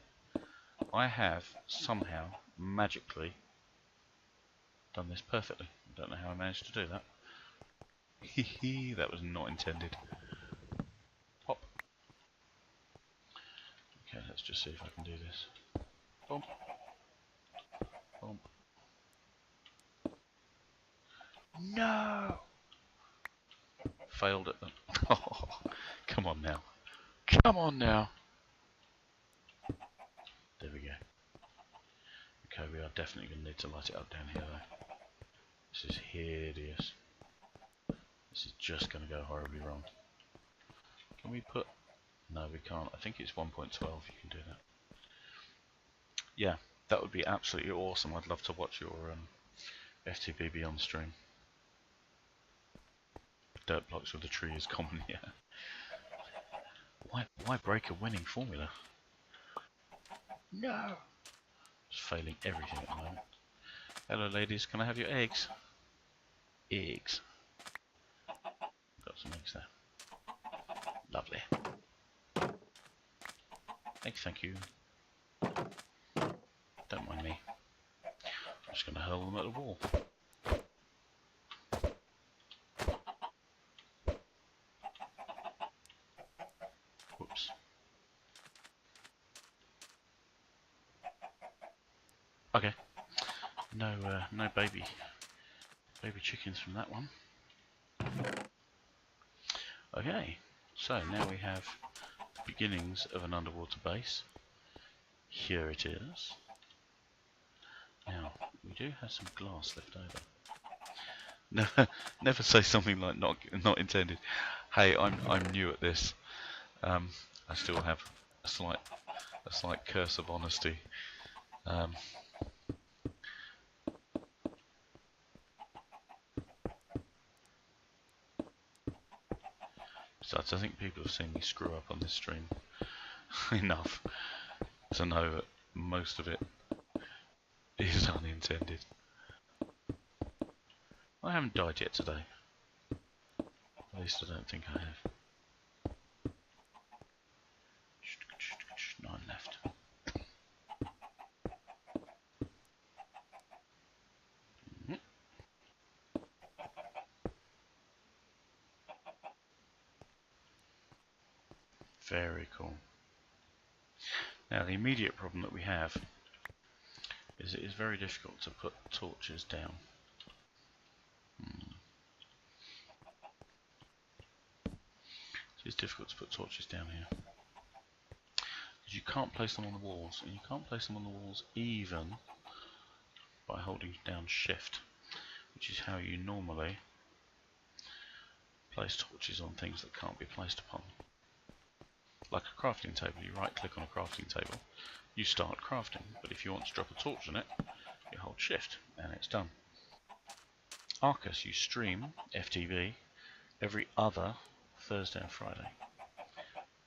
I have somehow, magically, done this perfectly. I don't know how I managed to do that. Hehe, that was not intended. Pop. Okay, let's just see if I can do this. Boom. Boom. No! Failed at them. Oh, come on now. Come on now. There we go. Okay, we are definitely going to need to light it up down here though. This is hideous. This is just going to go horribly wrong. Can we put... No, we can't. I think it's 1.12 you can do that. Yeah, that would be absolutely awesome. I'd love to watch your FTB Beyond stream. Dirt blocks with a tree is common, yeah. Why break a winning formula? No! Just failing everything at the moment. Hello ladies, can I have your eggs? Eggs. Got some eggs there. Lovely. Thank you. Don't mind me. I'm just going to hurl them at the wall. Whoops. Okay. No, no baby chickens from that one. Okay. So now we have the beginnings of an underwater base. Here it is. Now we do have some glass left over. Never say something like not intended. Hey, I'm new at this. I still have a slight curse of honesty. Besides, I think people have seen me screw up on this stream enough to know that most of it is unintended. I haven't died yet today. At least I don't think I have. 9 left. Very cool. Now the immediate problem that we have is it is very difficult to put torches down. So it's difficult to put torches down here. Because you can't place them on the walls, and you can't place them on the walls even by holding down shift, which is how you normally place torches on things that can't be placed upon. Like a crafting table, you right click on a crafting table, you start crafting, but if you want to drop a torch on it, you hold shift and it's done. Arcus, you stream FTV every other Thursday and Friday.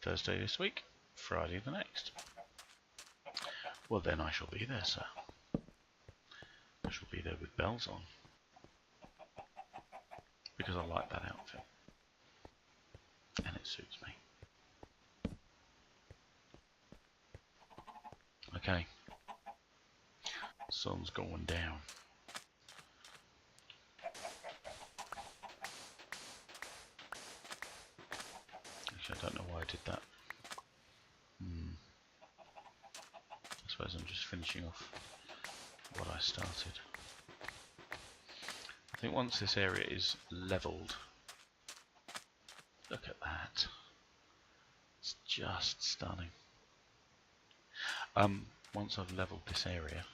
Thursday this week, Friday the next. Well then I shall be there, sir. I shall be there with bells on. Because I like that outfit. And it suits me. Okay. Sun's going down. Actually, I don't know why I did that. I suppose I'm just finishing off what I started. I think once this area is leveled, look at that. It's just stunning. Once I've leveled this area,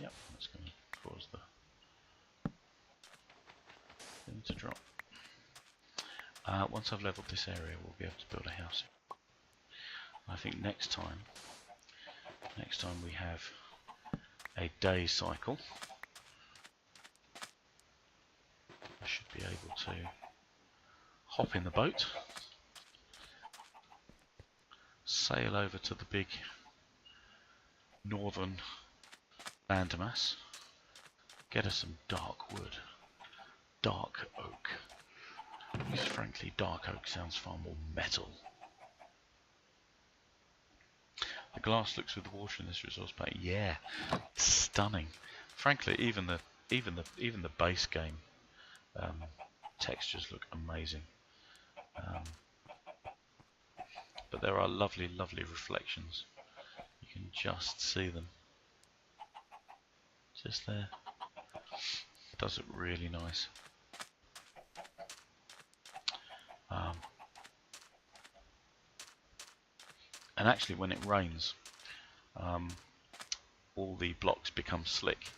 yep, that's going to cause the thing to drop. Once I've leveled this area, we'll be able to build a house. I think next time we have a day cycle, I should be able to hop in the boat, sail over to the big northern landmass, get us some dark wood, dark oak, because frankly dark oak sounds far more metal. The glass looks with the water in this resource pack. Yeah, stunning. Frankly, even the base game textures look amazing. But there are lovely, lovely reflections. You can just see them. Just there. Does look really nice. And actually, when it rains, all the blocks become slick,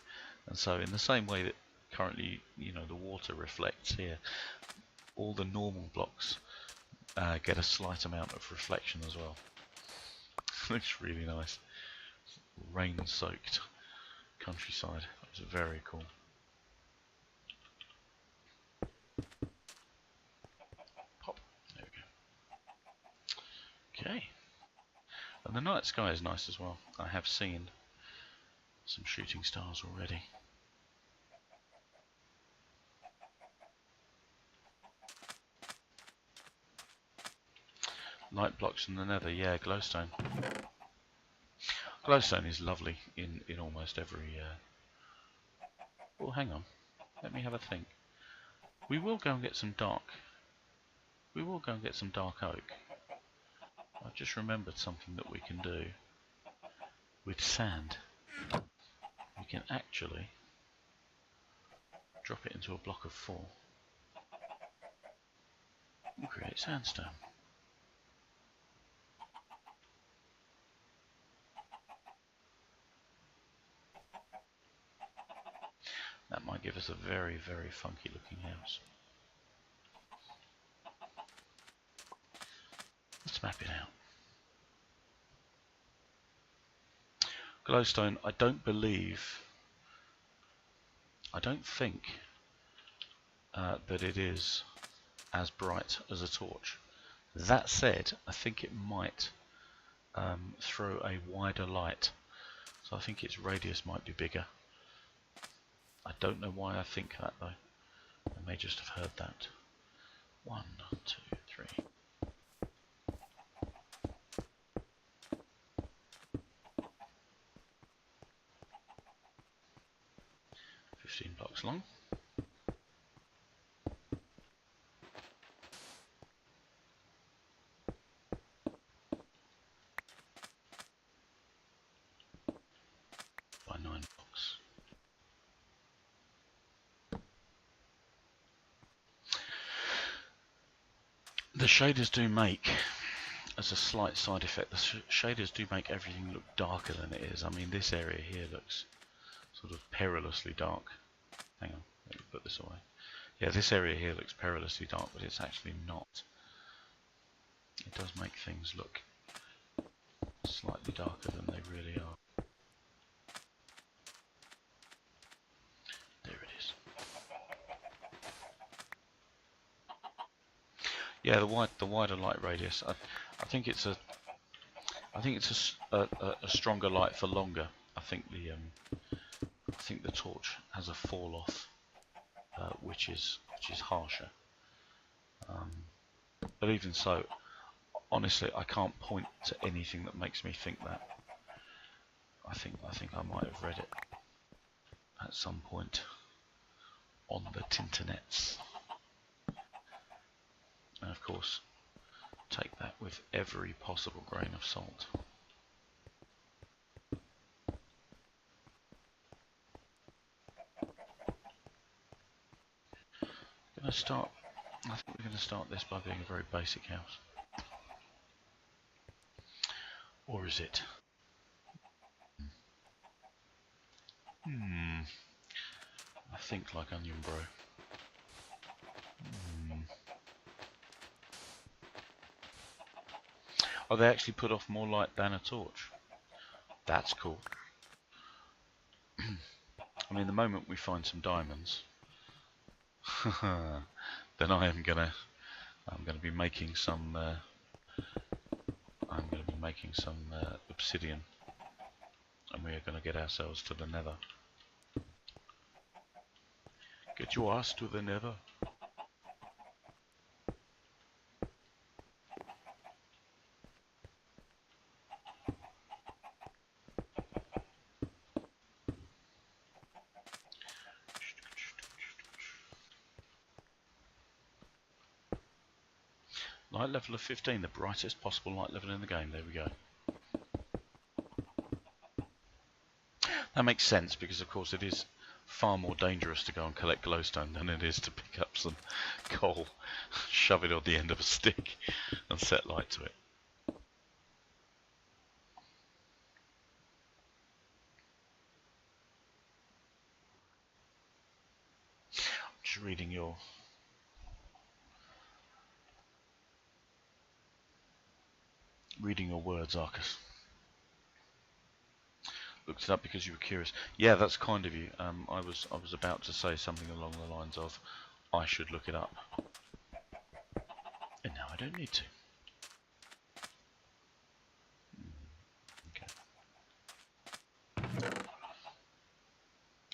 and so in the same way that currently, the water reflects here, all the normal blocks get a slight amount of reflection as well. Looks really nice. Rain-soaked countryside. It's very cool. Pop. There we go. Okay. And the night sky is nice as well. I have seen some shooting stars already. Light blocks in the nether, yeah, glowstone. Glowstone is lovely in almost every... Oh, hang on. Let me have a think. We will go and get some dark... We will go and get some dark oak. I've just remembered something that we can do with sand. We can actually drop it into a block of 4 and create sandstone. That might give us a very, very funky looking house. Let's map it out. Glowstone, I don't think that it is as bright as a torch. That said, I think it might throw a wider light, so I think its radius might be bigger. I don't know why I think that though. I may just have heard that. 1, 2, 3. 15 blocks long. The shaders do make, as a slight side effect, the shaders do make everything look darker than it is. I mean, this area here looks sort of perilously dark. Hang on, let me put this away. Yeah, this area here looks perilously dark, but it's actually not. It does make things look slightly darker than they really are. There it is. Yeah, the wider light radius. I think it's a stronger light for longer. I think the torch has a fall off, which is harsher. But even so, honestly, I can't point to anything that makes me think that. I think I might have read it at some point on the tinternets. And of course, take that with every possible grain of salt. I think we're going to start this by being a very basic house. Or is it? I think like onion bro. Oh, they actually put off more light than a torch. That's cool. I mean, the moment we find some diamonds, then I'm gonna be making some. I'm gonna be making some obsidian, and we are gonna get ourselves to the Nether. Get your ass to the Nether. Light level of 15, the brightest possible light level in the game. There we go. That makes sense because, of course, it is far more dangerous to go and collect glowstone than it is to pick up some coal, shove it on the end of a stick, and set light to it. I'm just reading your words, Arcus. Looked it up because you were curious. Yeah, that's kind of you. I was about to say something along the lines of, I should look it up, and now I don't need to. Okay.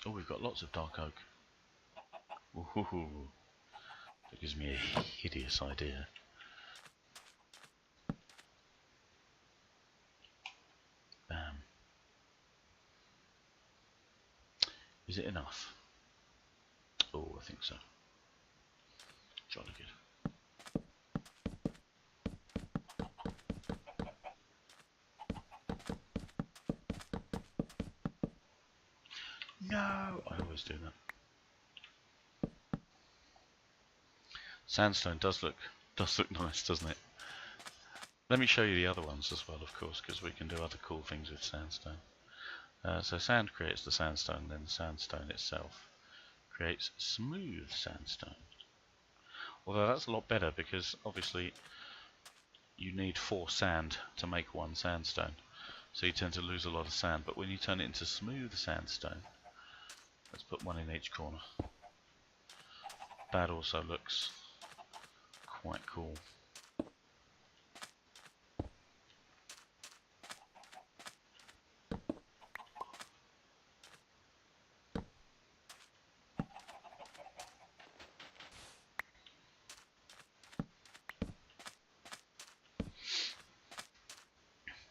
Oh, we've got lots of dark oak. Ooh, that gives me a hideous idea. Bam. Is it enough? Oh, I think so. Jolly good. No, I always do that. Sandstone does look nice, doesn't it? Let me show you the other ones as well, of course, because we can do other cool things with sandstone. So sand creates the sandstone, then the sandstone itself creates smooth sandstone. Although that's a lot better because obviously you need 4 sand to make 1 sandstone, so you tend to lose a lot of sand. But when you turn it into smooth sandstone, let's put 1 in each corner. That also looks quite cool.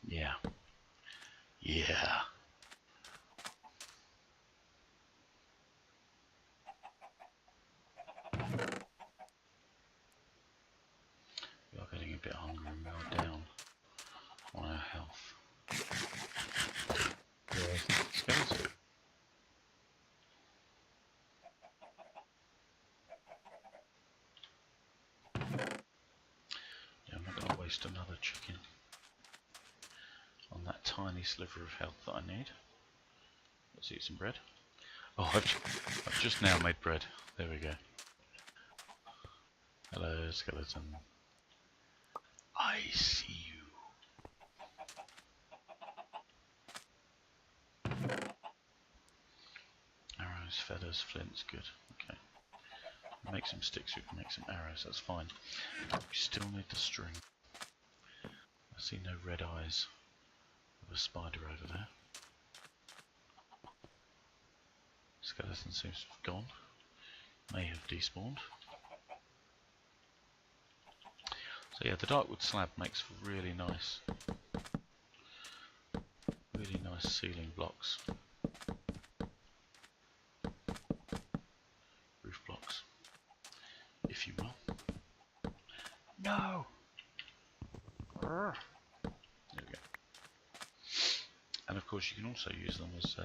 Yeah. Yeah. We are getting a bit hungry and we're down on our health. Skeleton. waste another chicken on that tiny sliver of health that I need. Let's eat some bread. Oh, I've just now made bread. There we go. Hello, skeleton. I see you. Arrows, feathers, flints, good. Okay. Make some sticks, we can make some arrows, that's fine. We still need the string. I see no red eyes of a spider over there. Skeleton seems to have gone. May have despawned. So yeah, the darkwood slab makes for really nice ceiling blocks. Roof blocks, if you will. No! There we go. And of course you can also use them as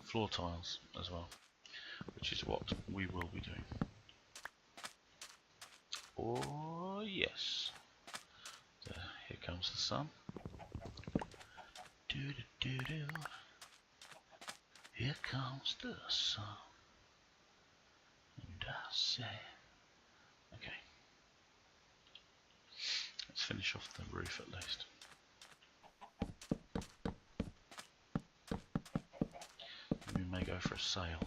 floor tiles as well, which is what we will be doing. Oh yes. Here comes the sun. Do do do do. Here comes the sun. And I say, okay. Let's finish off the roof at least. We may go for a sail.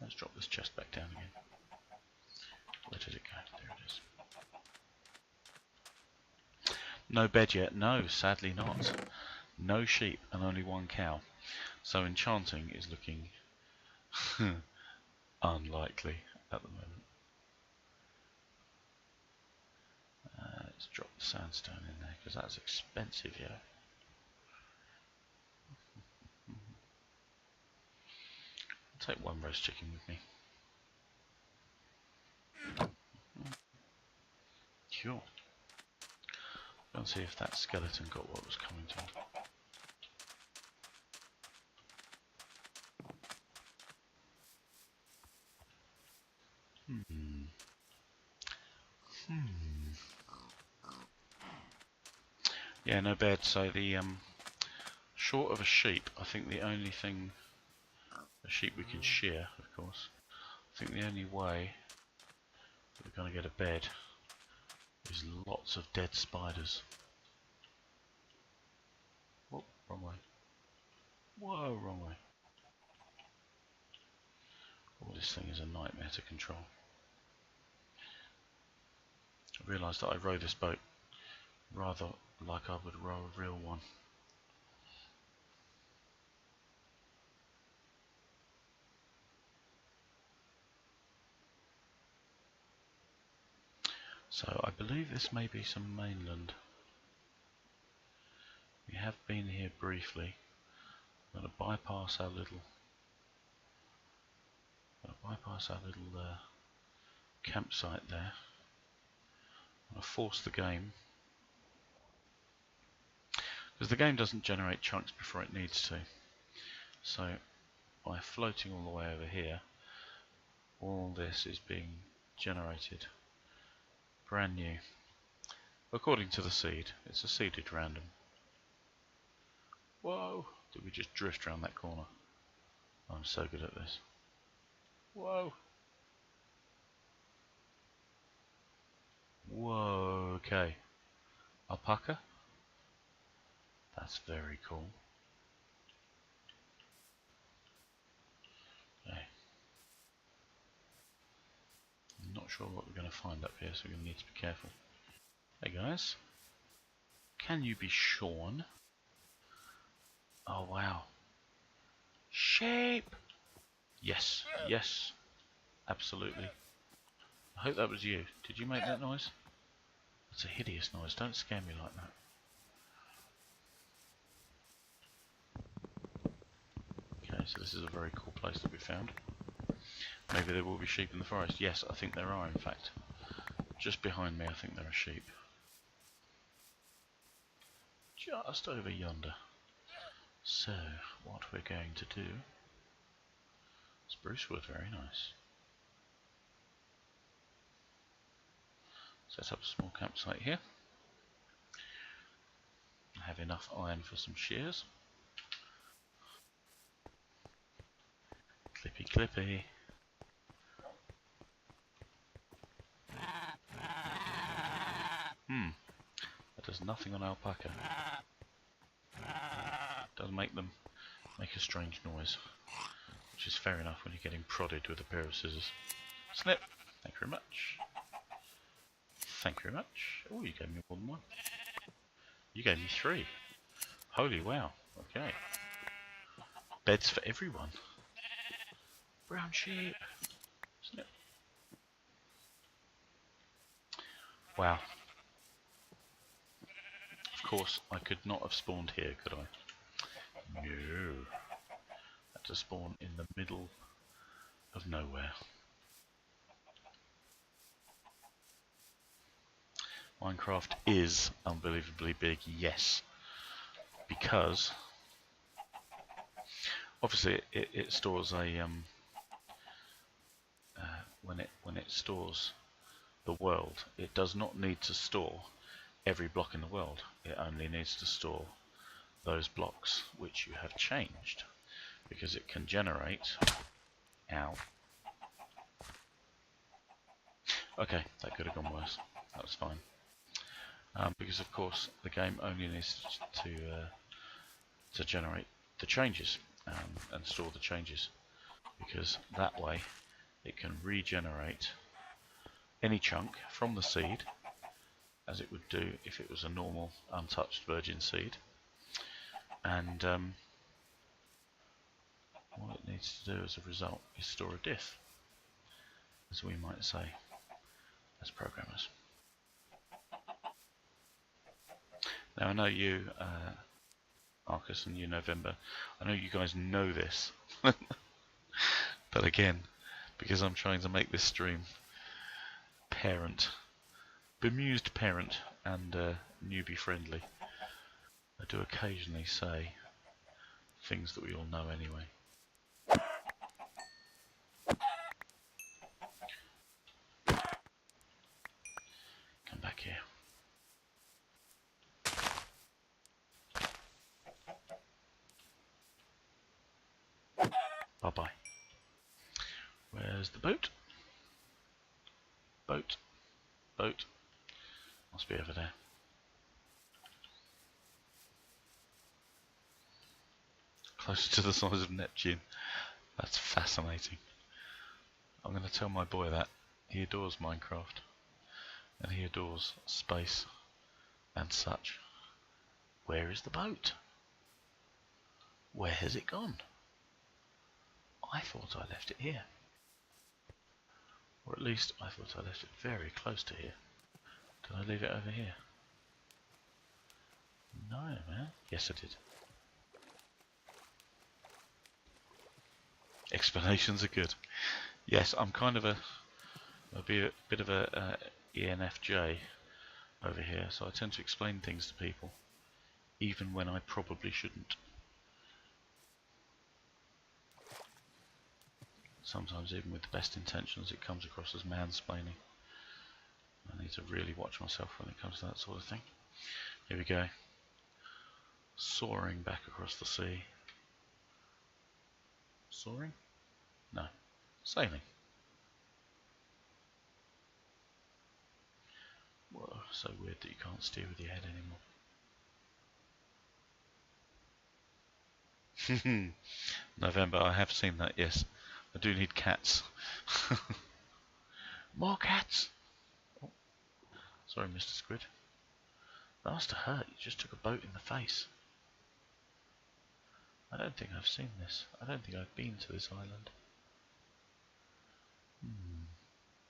Let's drop this chest back down again. Where did it go? There it is. No bed yet? No, sadly not. No sheep and only one cow. So enchanting is looking unlikely at the moment. Let's drop the sandstone in there because that's expensive, yeah. I'll take one roast chicken with me. Sure. Go and see if that skeleton got what was coming to him. Yeah, no bed. So the short of a sheep, I think the only thing, a sheep we can shear, of course. I think the only way that we're going to get a bed is lots of dead spiders. Whoa, wrong way. Whoa, wrong way. Oh, this thing is a nightmare to control. I realised that I row this boat rather like I would row a real one. So I believe this may be some mainland. We have been here briefly. I'm going to bypass our little campsite there. I'm going to force the game, because the game doesn't generate chunks before it needs to. So by floating all the way over here, all this is being generated brand new according to the seed. It's a seeded random. Whoa! Did we just drift around that corner? I'm so good at this. Whoa! Whoa, okay. Alpaca? That's very cool. Okay. I'm not sure what we're going to find up here, so we're going to need to be careful. Hey guys. Can you be shorn? Oh wow. Sheep! Yes, yes. Absolutely. I hope that was you. Did you make that noise? That's a hideous noise. Don't scare me like that. Okay, so this is a very cool place that we found. Maybe there will be sheep in the forest. Yes, I think there are, in fact. Just behind me, I think there are sheep. Just over yonder. So, what we're going to do... Spruce wood, very nice. Set up a small campsite here. I have enough iron for some shears. Clippy clippy. That does nothing on alpaca. It does make them make a strange noise, which is fair enough when you're getting prodded with a pair of scissors. Snip! Thank you very much. Thank you very much. Oh, you gave me more than one. You gave me 3. Holy wow. Okay. Beds for everyone. Brown sheep. Snip. Wow. Of course, I could not have spawned here, could I? No. I had to spawn in the middle of nowhere. Minecraft is unbelievably big, yes. Because obviously it stores a when it stores the world, it does not need to store every block in the world. It only needs to store those blocks which you have changed, because it can generate. Ow. Okay, that could have gone worse. That was fine. Because of course the game only needs to generate the changes and store the changes, because that way it can regenerate any chunk from the seed, as it would do if it was a normal untouched virgin seed, and what it needs to do as a result is store a diff, as we might say as programmers. Now I know you, Arcus, and you, November, I know you guys know this, but again, because I'm trying to make this stream bemused parent and newbie friendly, I do occasionally say things that we all know anyway. Come back here. Bye bye. Where's the boat? Boat. Boat. Must be over there. Closer to the size of Neptune. That's fascinating. I'm going to tell my boy that. He adores Minecraft. And he adores space and such. Where is the boat? Where has it gone? I thought I left it here. Or at least I thought I left it very close to here. Did I leave it over here? No, man. Yes, I did. Explanations are good. Yes, I'm kind of a bit of a ENFJ over here, so I tend to explain things to people, even when I probably shouldn't. Sometimes, even with the best intentions, it comes across as mansplaining. I need to really watch myself when it comes to that sort of thing. Here we go. Soaring back across the sea. Soaring? No. Sailing. Whoa, so weird that you can't steer with your head anymore. November, I have seen that, yes. I do need cats. More cats! Oh. Sorry, Mr. Squid. That must have hurt. You just took a boat in the face. I don't think I've seen this. I don't think I've been to this island.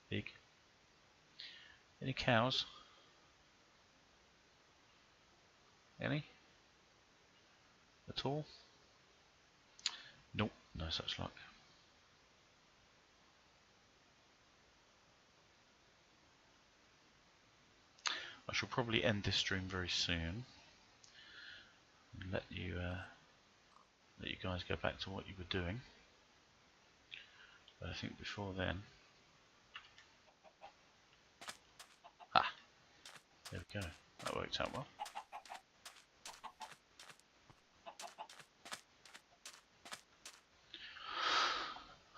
Big. Any cows? Any? At all? Nope, no such luck. I shall probably end this stream very soon and let you guys go back to what you were doing. But I think before then, there we go. That worked out well.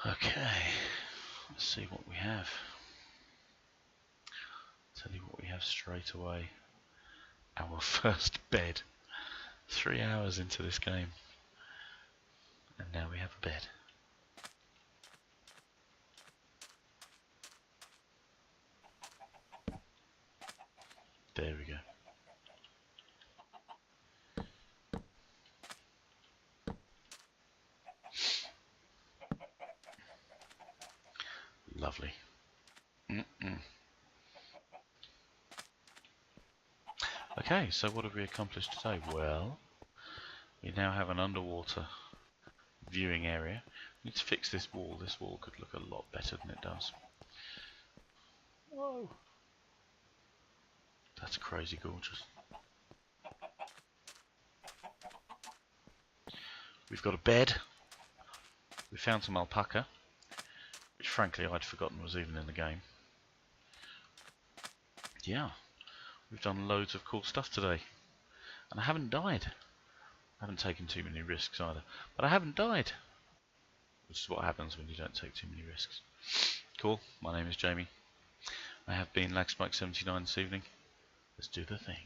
Okay, let's see what we have. Tell you what we have straight away. Our first bed. 3 hours into this game. And now we have a bed. There we go. Lovely. Okay, so what have we accomplished today? Well, we now have an underwater viewing area. We need to fix this wall. This wall could look a lot better than it does. Whoa! That's crazy gorgeous. We've got a bed. We found some alpaca, which frankly I'd forgotten was even in the game. Yeah, we've done loads of cool stuff today. And I haven't died. I haven't taken too many risks either. But I haven't died. Which is what happens when you don't take too many risks. Cool, my name is Jamie. I have been LagSpike79 this evening. Let's do the thing.